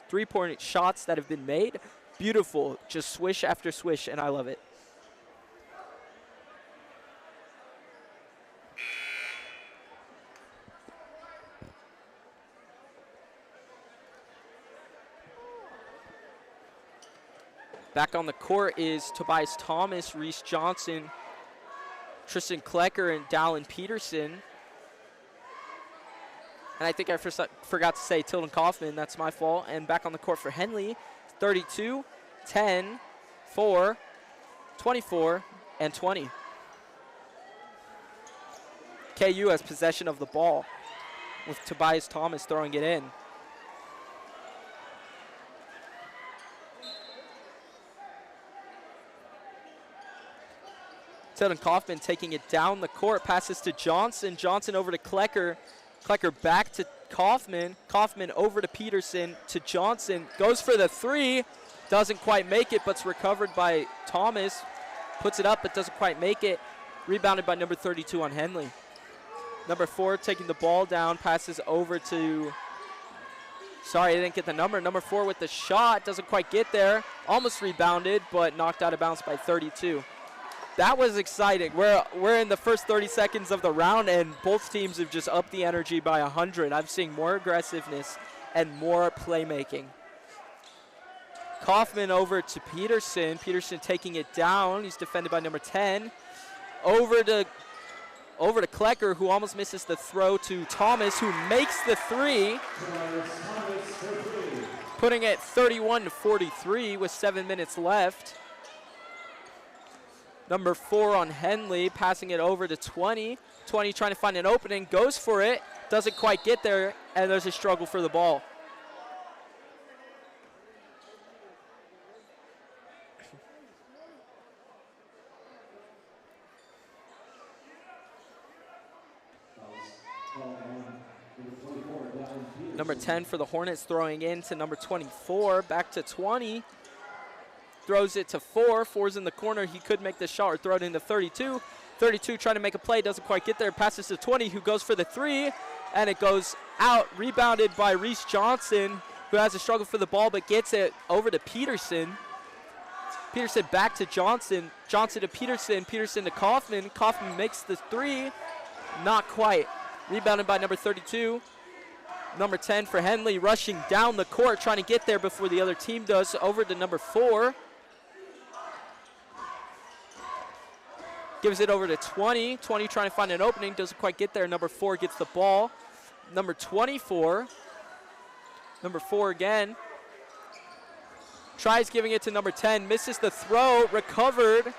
three-point shots that have been made. Beautiful, just swish after swish, and I love it. Back on the court is Tobias Thomas, Reese Johnson, Tristan Klecker, and Dallin Peterson. And I think I forgot to say Tilden Kaufman. That's my fault. And back on the court for Henley, 32, 10, 4, 24, and 20. KU has possession of the ball with Tobias Thomas throwing it in. Tilden Kaufman taking it down the court, passes to Johnson. Johnson over to Klecker. Klecker back to Kaufman. Kaufman over to Peterson to Johnson. Goes for the three. Doesn't quite make it, but's recovered by Thomas. Puts it up, but doesn't quite make it. Rebounded by number 32 on Henley. Number 4 taking the ball down, passes over to, sorry, I didn't get the number. Number 4 with the shot, doesn't quite get there. Almost rebounded, but knocked out of bounds by 32. That was exciting. We're in the first 30 seconds of the round, and both teams have just upped the energy by 100. I've seen more aggressiveness and more playmaking. Kaufman over to Peterson. Peterson taking it down. He's defended by number 10. Over to Klecker, who almost misses the throw to Thomas, who makes the three. Putting it 31-43 with 7 minutes left. Number 4 on Henley, passing it over to 20. 20 trying to find an opening, goes for it, doesn't quite get there, and there's a struggle for the ball. Number 10 for the Hornets throwing in to number 24, back to 20. Throws it to 4. 4's in the corner. He could make the shot or throw it into 32. 32 trying to make a play, doesn't quite get there. Passes to 20, who goes for the 3, and it goes out. Rebounded by Reese Johnson, who has a struggle for the ball, but gets it over to Peterson. Peterson back to Johnson. Johnson to Peterson. Peterson to Kaufman. Kaufman makes the 3. Not quite. Rebounded by number 32. Number 10 for Henley, rushing down the court, trying to get there before the other team does. Over to number 4. Gives it over to 20. 20 trying to find an opening, doesn't quite get there. Number 4 gets the ball. Number 24. Number 4 again. Tries giving it to number 10, misses the throw, recovered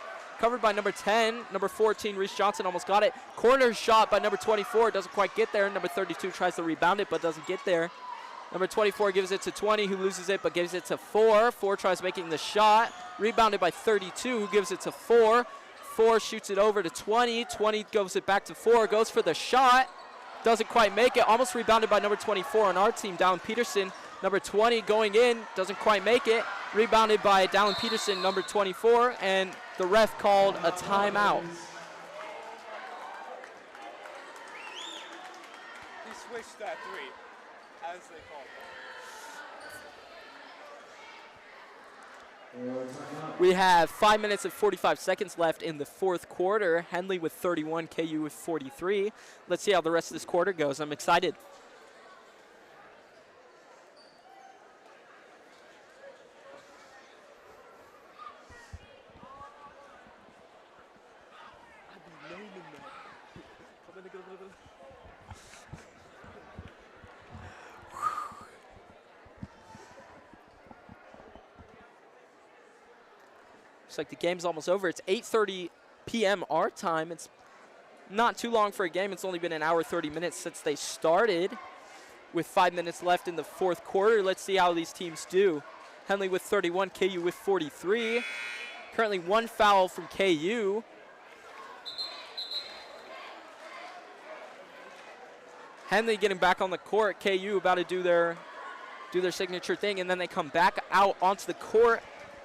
by number 10. Number 14, Reese Johnson almost got it. Corner shot by number 24, doesn't quite get there. Number 32 tries to rebound it, but doesn't get there. Number 24 gives it to 20, who loses it, but gives it to 4. 4 tries making the shot, rebounded by 32, who gives it to 4. 4 shoots it over to 20. 20 goes it back to 4, goes for the shot, doesn't quite make it. Almost rebounded by number 24 on our team, Dallin Peterson. Number 20 going in, doesn't quite make it. Rebounded by Dallin Peterson, number 24, and the ref called a timeout. He switched that 3, as they called it. We have 5 minutes and 45 seconds left in the fourth quarter. Henley with 31, KU with 43. Let's see how the rest of this quarter goes. I'm excited. Looks like the game's almost over. It's 8:30 p.m. our time. It's not too long for a game. It's only been an hour, 30 minutes since they started. With 5 minutes left in the fourth quarter, let's see how these teams do. Henley with 31, KU with 43. Currently 1 foul from KU. Henley getting back on the court. KU about to do their signature thing, and then they come back out onto the court.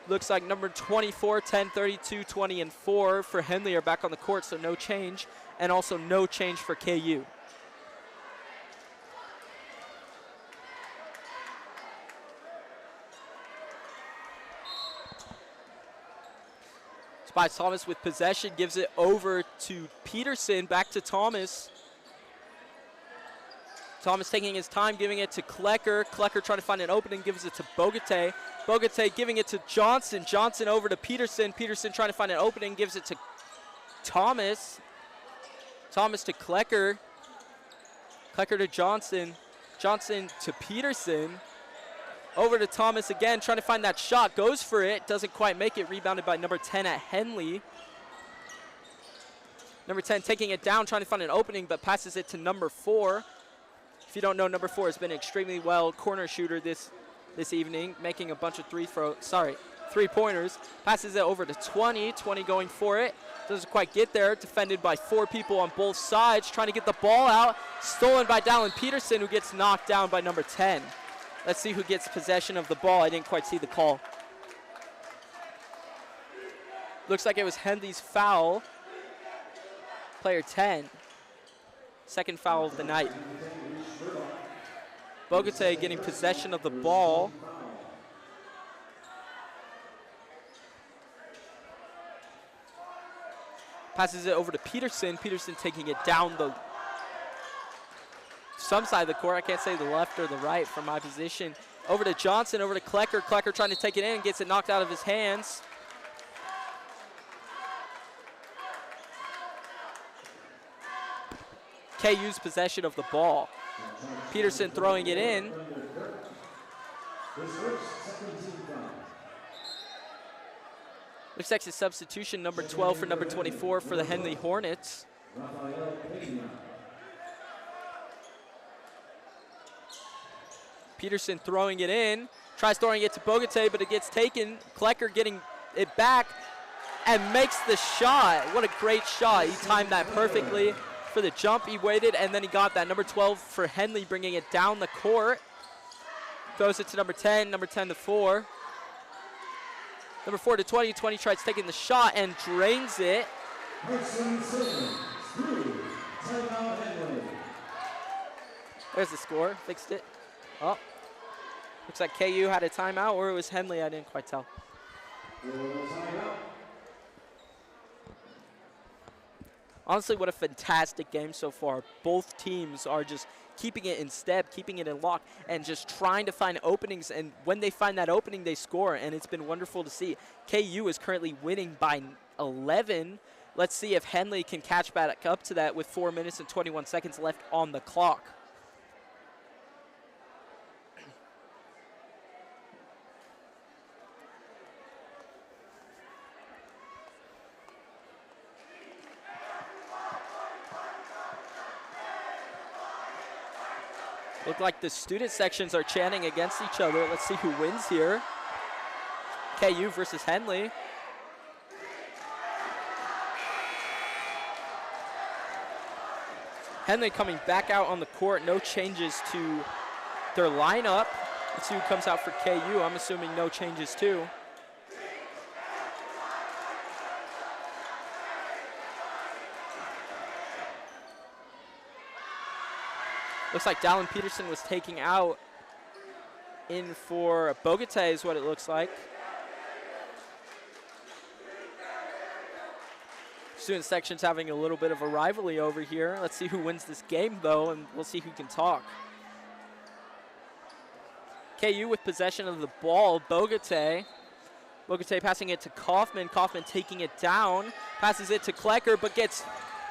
Looks like number 24, 10, 32, 20, and 4 for Henley are back on the court, so no change, and also no change for KU. Spies Thomas with possession, gives it over to Peterson, back to Thomas. Thomas taking his time, giving it to Klecker. Klecker trying to find an opening, gives it to Bogate. Bogate giving it to Johnson. Johnson over to Peterson. Peterson trying to find an opening, gives it to Thomas. Thomas to Klecker. Klecker to Johnson. Johnson to Peterson. Over to Thomas again, trying to find that shot. Goes for it, doesn't quite make it. Rebounded by number 10 at Henley. Number 10 taking it down, trying to find an opening, but passes it to number 4. If you don't know, number 4 has been extremely well corner shooter this evening, making a bunch of three-pointers. Passes it over to 20. 20 going for it. Doesn't quite get there. Defended by 4 people on both sides. Trying to get the ball out. Stolen by Dallin Peterson, who gets knocked down by number 10. Let's see who gets possession of the ball. I didn't quite see the call. Looks like it was Henley's foul. Player 10. Second foul of the night. Bogate getting possession of the ball. Passes it over to Peterson. Peterson taking it down some side of the court. I can't say the left or the right from my position. Over to Johnson, over to Klecker. Klecker trying to take it in, gets it knocked out of his hands. KU's possession of the ball. Peterson throwing it in. Looks like a substitution, number 12 for number 24 for the Henley Hornets. Peterson throwing it in. Tries throwing it to Bogate, but it gets taken. Klecker getting it back and makes the shot. What a great shot. He timed that perfectly. For the jump, he waited, and then he got that. Number 12 for Henley, bringing it down the court. Throws it to number 10 to 4. Number 4 to 20. 20 tries taking the shot and drains it. There's the score. Fixed it. Oh. Looks like KU had a timeout, or it was Henley. I didn't quite tell. Honestly, what a fantastic game so far. Both teams are just keeping it in step, keeping it in lock, and just trying to find openings. And when they find that opening, they score, and it's been wonderful to see. KU is currently winning by 11. Let's see if Henley can catch back up to that with 4 minutes and 21 seconds left on the clock. Look like the student sections are chanting against each other. Let's see who wins here. KU versus Henley. Henley coming back out on the court. No changes to their lineup. Let's see who comes out for KU. I'm assuming no changes too. Looks like Dallin Peterson was taking out in for Bogate is what it looks like. Student section's having a little bit of a rivalry over here. Let's see who wins this game, though, and we'll see who can talk. KU with possession of the ball. Bogate passing it to Kaufman. Kaufman taking it down. Passes it to Klecker, but gets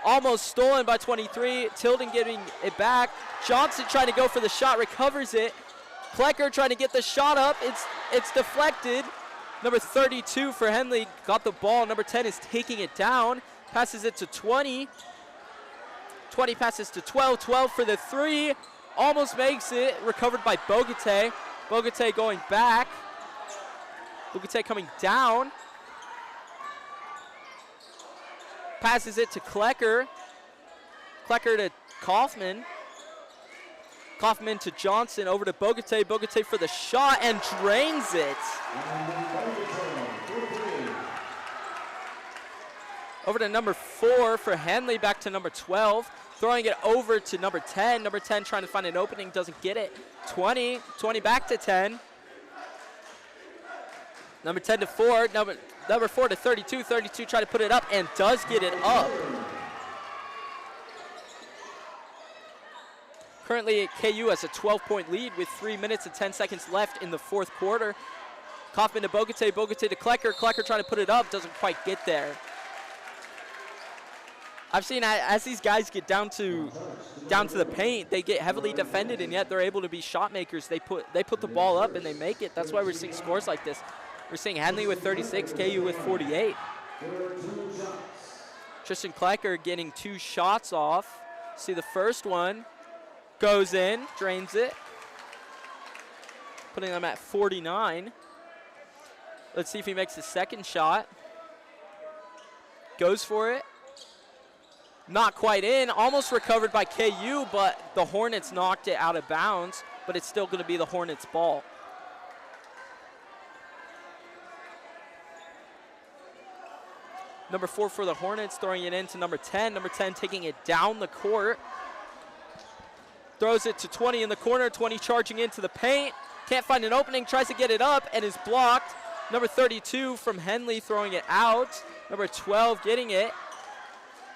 almost stolen by 23. Tilden getting it back. Johnson trying to go for the shot, recovers it. Klecker trying to get the shot up. It's deflected. Number 32 for Henley got the ball. Number 10 is taking it down. Passes it to 20. 20 passes to 12. 12 for the 3. Almost makes it. Recovered by Bogate. Bogate going back. Bogate coming down. Passes it to Klecker. Klecker to Kaufman. Kaufman to Johnson, over to Bogate. Bogate for the shot and drains it. Over to number 4 for Henley, back to number 12. Throwing it over to number 10. Number 10 trying to find an opening, doesn't get it. 20 back to 10. Number 10 to 4. Number 4 to 32. 32 try to put it up and does get it up. Currently, KU has a 12-point lead with 3 minutes and 10 seconds left in the fourth quarter. Kaufman to Bogate. Bogate to Klecker. Klecker trying to put it up, doesn't quite get there. I've seen as these guys get down to the paint, they get heavily defended, and yet they're able to be shot makers. They put the ball up and they make it. That's why we're seeing scores like this. We're seeing Henley with 36, KU with 48. Tristan Klecker getting 2 shots off. See the first one goes in, drains it, putting them at 49. Let's see if he makes the second shot. Goes for it. Not quite in, almost recovered by KU, but the Hornets knocked it out of bounds, but it's still going to be the Hornets' ball. Number 4 for the Hornets, throwing it into number 10. Number 10 taking it down the court. Throws it to 20 in the corner, 20 charging into the paint. Can't find an opening, tries to get it up and is blocked. Number 32 from Henley throwing it out. Number 12 getting it.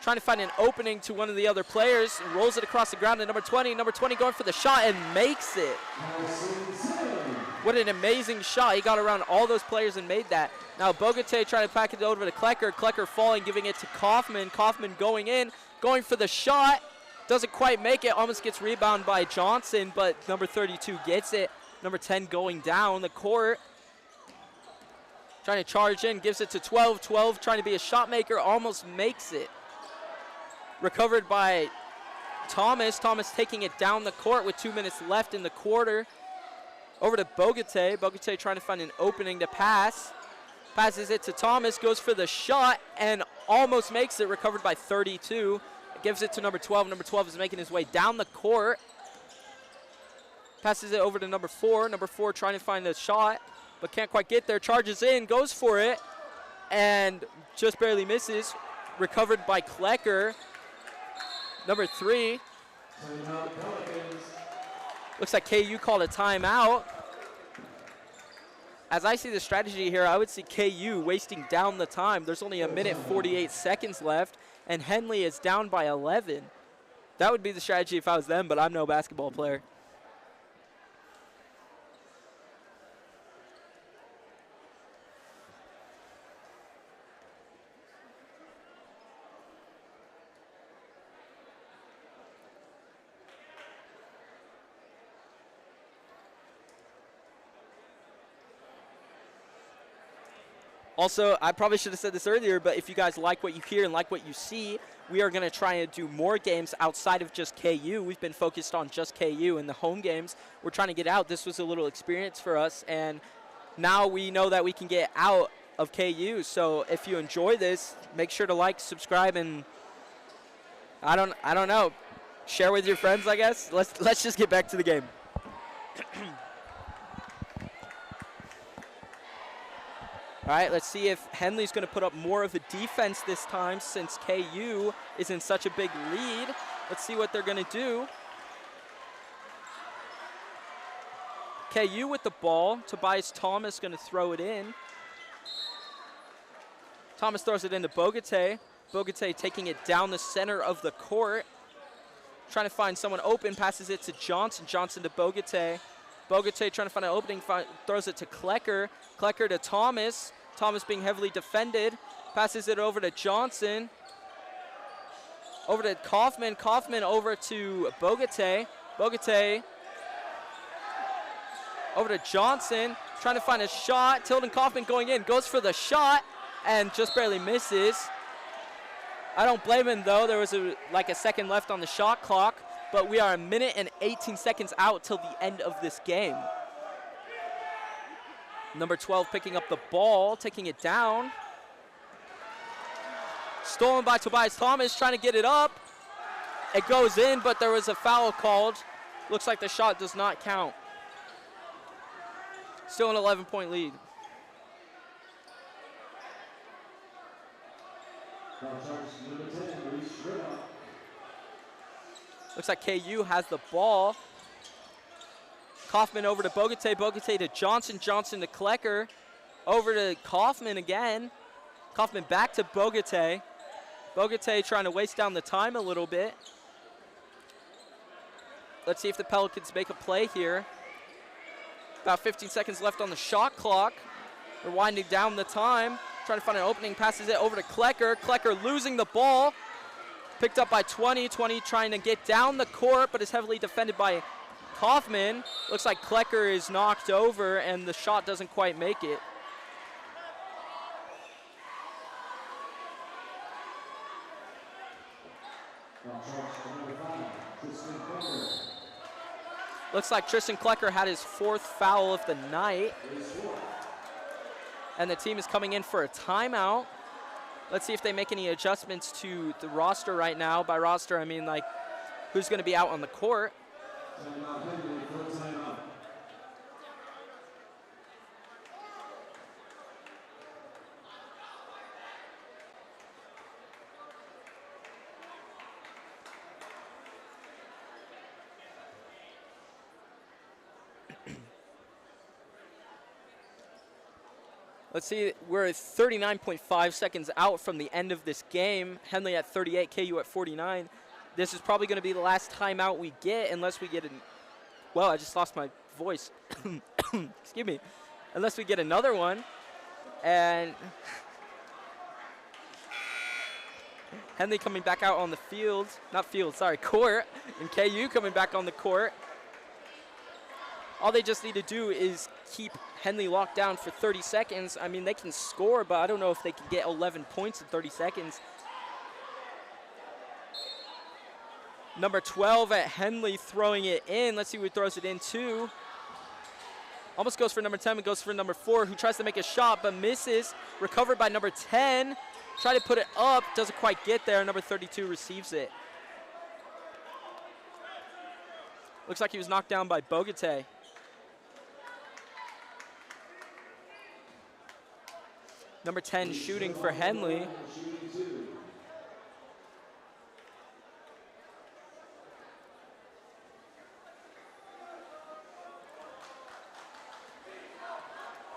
Trying to find an opening to one of the other players. Rolls it across the ground to number 20. Number 20 going for the shot and makes it. What an amazing shot. He got around all those players and made that. Now Bogate trying to pack it over to Klecker. Klecker falling, giving it to Kaufman. Kaufman going in, going for the shot. Doesn't quite make it, almost gets rebounded by Johnson, but number 32 gets it. Number 10 going down the court. Trying to charge in, gives it to 12. 12 trying to be a shot maker, almost makes it. Recovered by Thomas. Thomas taking it down the court with 2 minutes left in the quarter. Over to Bogate. Bogate trying to find an opening to pass. Passes it to Thomas, goes for the shot and almost makes it, recovered by 32. Gives it to number 12. Number 12 is making his way down the court. Passes it over to number 4. Number 4 trying to find the shot, but can't quite get there. Charges in, goes for it, and just barely misses. Recovered by Klecker. Number 3. Looks like KU called a timeout. As I see the strategy here, I would see KU wasting down the time. There's only 1:48 seconds left, and Henley is down by 11. That would be the strategy if I was them, but I'm no basketball player. Also, I probably should have said this earlier, but if you guys like what you hear and like what you see, we are going to try and do more games outside of just KU. We've been focused on just KU and the home games. We're trying to get out. This was a little experience for us, and now we know that we can get out of KU. So if you enjoy this, make sure to like, subscribe, and I don't know, share with your friends, I guess. Let's just get back to the game. All right, let's see if Henley's going to put up more of a defense this time since KU is in such a big lead. Let's see what they're going to do. KU with the ball. Tobias Thomas going to throw it in. Thomas throws it into Bogate. Bogate taking it down the center of the court. Trying to find someone open, passes it to Johnson. Johnson to Bogate. Bogate trying to find an opening, throws it to Klecker. Klecker to Thomas. Thomas being heavily defended. Passes it over to Johnson. Over to Kaufman. Kaufman over to Bogate. Bogate over to Johnson. Trying to find a shot. Tilden Kaufman going in. Goes for the shot and just barely misses. I don't blame him, though. There was like a second left on the shot clock. But we are 1:18 out till the end of this game. Number 12 picking up the ball, taking it down. Stolen by Tobias Thomas, trying to get it up. It goes in, but there was a foul called. Looks like the shot does not count. Still an 11-point lead. Looks like KU has the ball. Kaufman over to Bogate, Bogate to Johnson, Johnson to Klecker. Over to Kaufman again. Kaufman back to Bogate. Bogate trying to waste down the time a little bit. Let's see if the Pelicans make a play here. About 15 seconds left on the shot clock. They're winding down the time. Trying to find an opening, passes it over to Klecker. Klecker losing the ball. Picked up by 20. 20 trying to get down the court, but is heavily defended by Kaufman. Looks like Klecker is knocked over, and the shot doesn't quite make it. Looks like Tristan Klecker had his 4th foul of the night. And the team is coming in for a timeout. Let's see if they make any adjustments to the roster right now. By roster, I mean like who's going to be out on the court. Let's see, we're 39.5 seconds out from the end of this game. Henley at 38, KU at 49. This is probably going to be the last timeout we get unless we get an, well, I just lost my voice. Excuse me. Unless we get another one. And Henley coming back out on the field. Not field, sorry, court. And KU coming back on the court. All they just need to do is keep Henley locked down for 30 seconds. I mean, they can score, but I don't know if they can get 11 points in 30 seconds. Number 12 at Henley throwing it in. Let's see who throws it in to. Almost goes for number 10, but goes for number 4, who tries to make a shot, but misses. Recovered by number 10. Try to put it up, doesn't quite get there. Number 32 receives it. Looks like he was knocked down by Bogate. Number 10 shooting for Henley.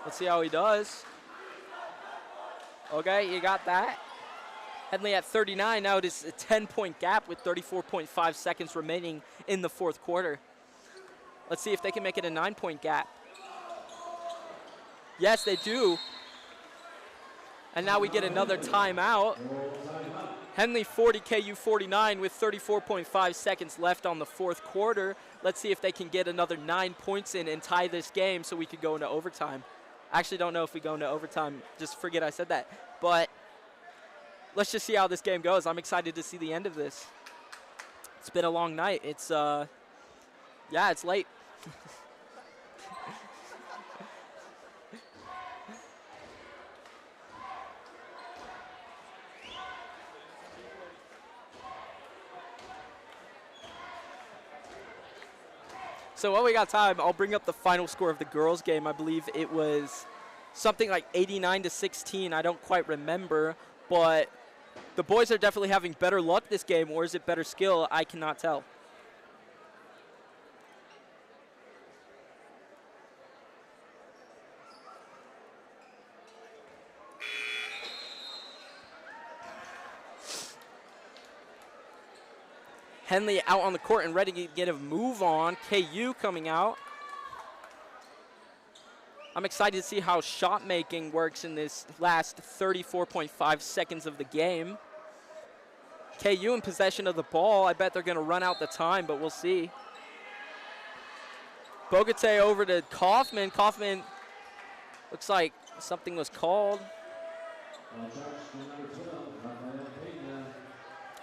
Let's see how he does. Okay, you got that. Henley at 39. Now it is a 10-point gap with 34.5 seconds remaining in the 4th quarter. Let's see if they can make it a 9-point gap. Yes, they do. And now we get another timeout. Henley 40, KU 49 with 34.5 seconds left on the 4th quarter. Let's see if they can get another 9 points in and tie this game so we could go into overtime. I actually don't know if we go into overtime. Just forget I said that. But let's just see how this game goes. I'm excited to see the end of this. It's been a long night. It's, yeah, it's late. So while we got time, I'll bring up the final score of the girls' game. I believe it was something like 89-16. I don't quite remember, but the boys are definitely having better luck this game, or is it better skill? I cannot tell. Henley out on the court and ready to get a move on. KU coming out. I'm excited to see how shot making works in this last 34.5 seconds of the game. KU in possession of the ball. I bet they're going to run out the time, but we'll see. Bogate over to Kaufman. Kaufman looks like something was called.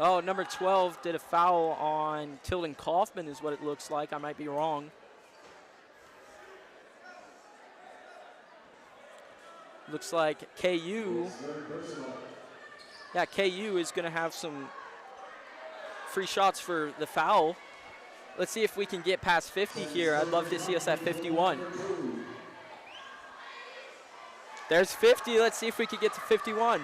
Oh, number 12 did a foul on Tilden Kaufman is what it looks like. I might be wrong. Looks like KU. Yeah, KU is going to have some free shots for the foul. Let's see if we can get past 50 here. I'd love to see us at 51. There's 50. Let's see if we can get to 51.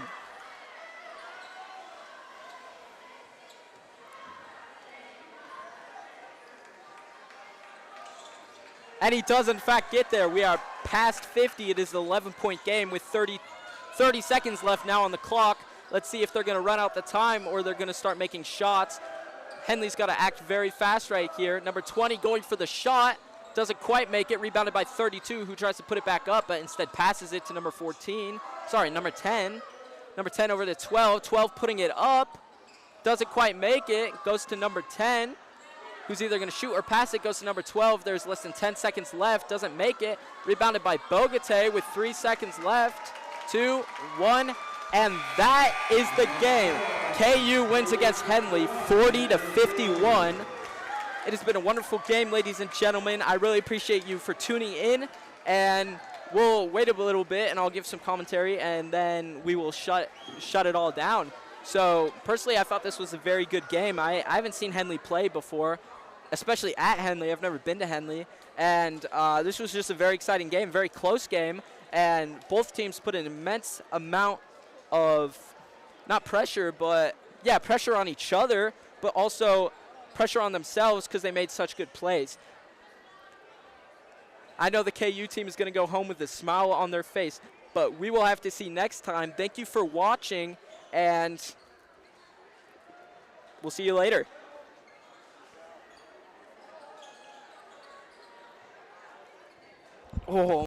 And he does, in fact, get there. We are past 50. It is an 11-point game with 30 seconds left now on the clock. Let's see if they're going to run out the time or they're going to start making shots. Henley's got to act very fast right here. Number 20 going for the shot. Doesn't quite make it. Rebounded by 32, who tries to put it back up, but instead passes it to number 14. Sorry, number 10. Number 10 over to 12. 12 putting it up. Doesn't quite make it. Goes to number 10, who's either going to shoot or pass it. Goes to number 12. There's less than 10 seconds left. Doesn't make it. Rebounded by Bogate with 3 seconds left. 2, 1, and that is the game. KU wins against Henley 40-51. It has been a wonderful game, ladies and gentlemen. I really appreciate you for tuning in, and we'll wait a little bit and I'll give some commentary and then we will shut it all down. So personally, I thought this was a very good game. I haven't seen Henley play before, especially at Henley. I've never been to Henley, and this was just a very exciting game, very close game, and both teams put an immense amount of, not pressure, but yeah, pressure on each other, but also pressure on themselves because they made such good plays. I know the KU team is going to go home with a smile on their face, but we will have to see next time. Thank you for watching, and we'll see you later. Oh.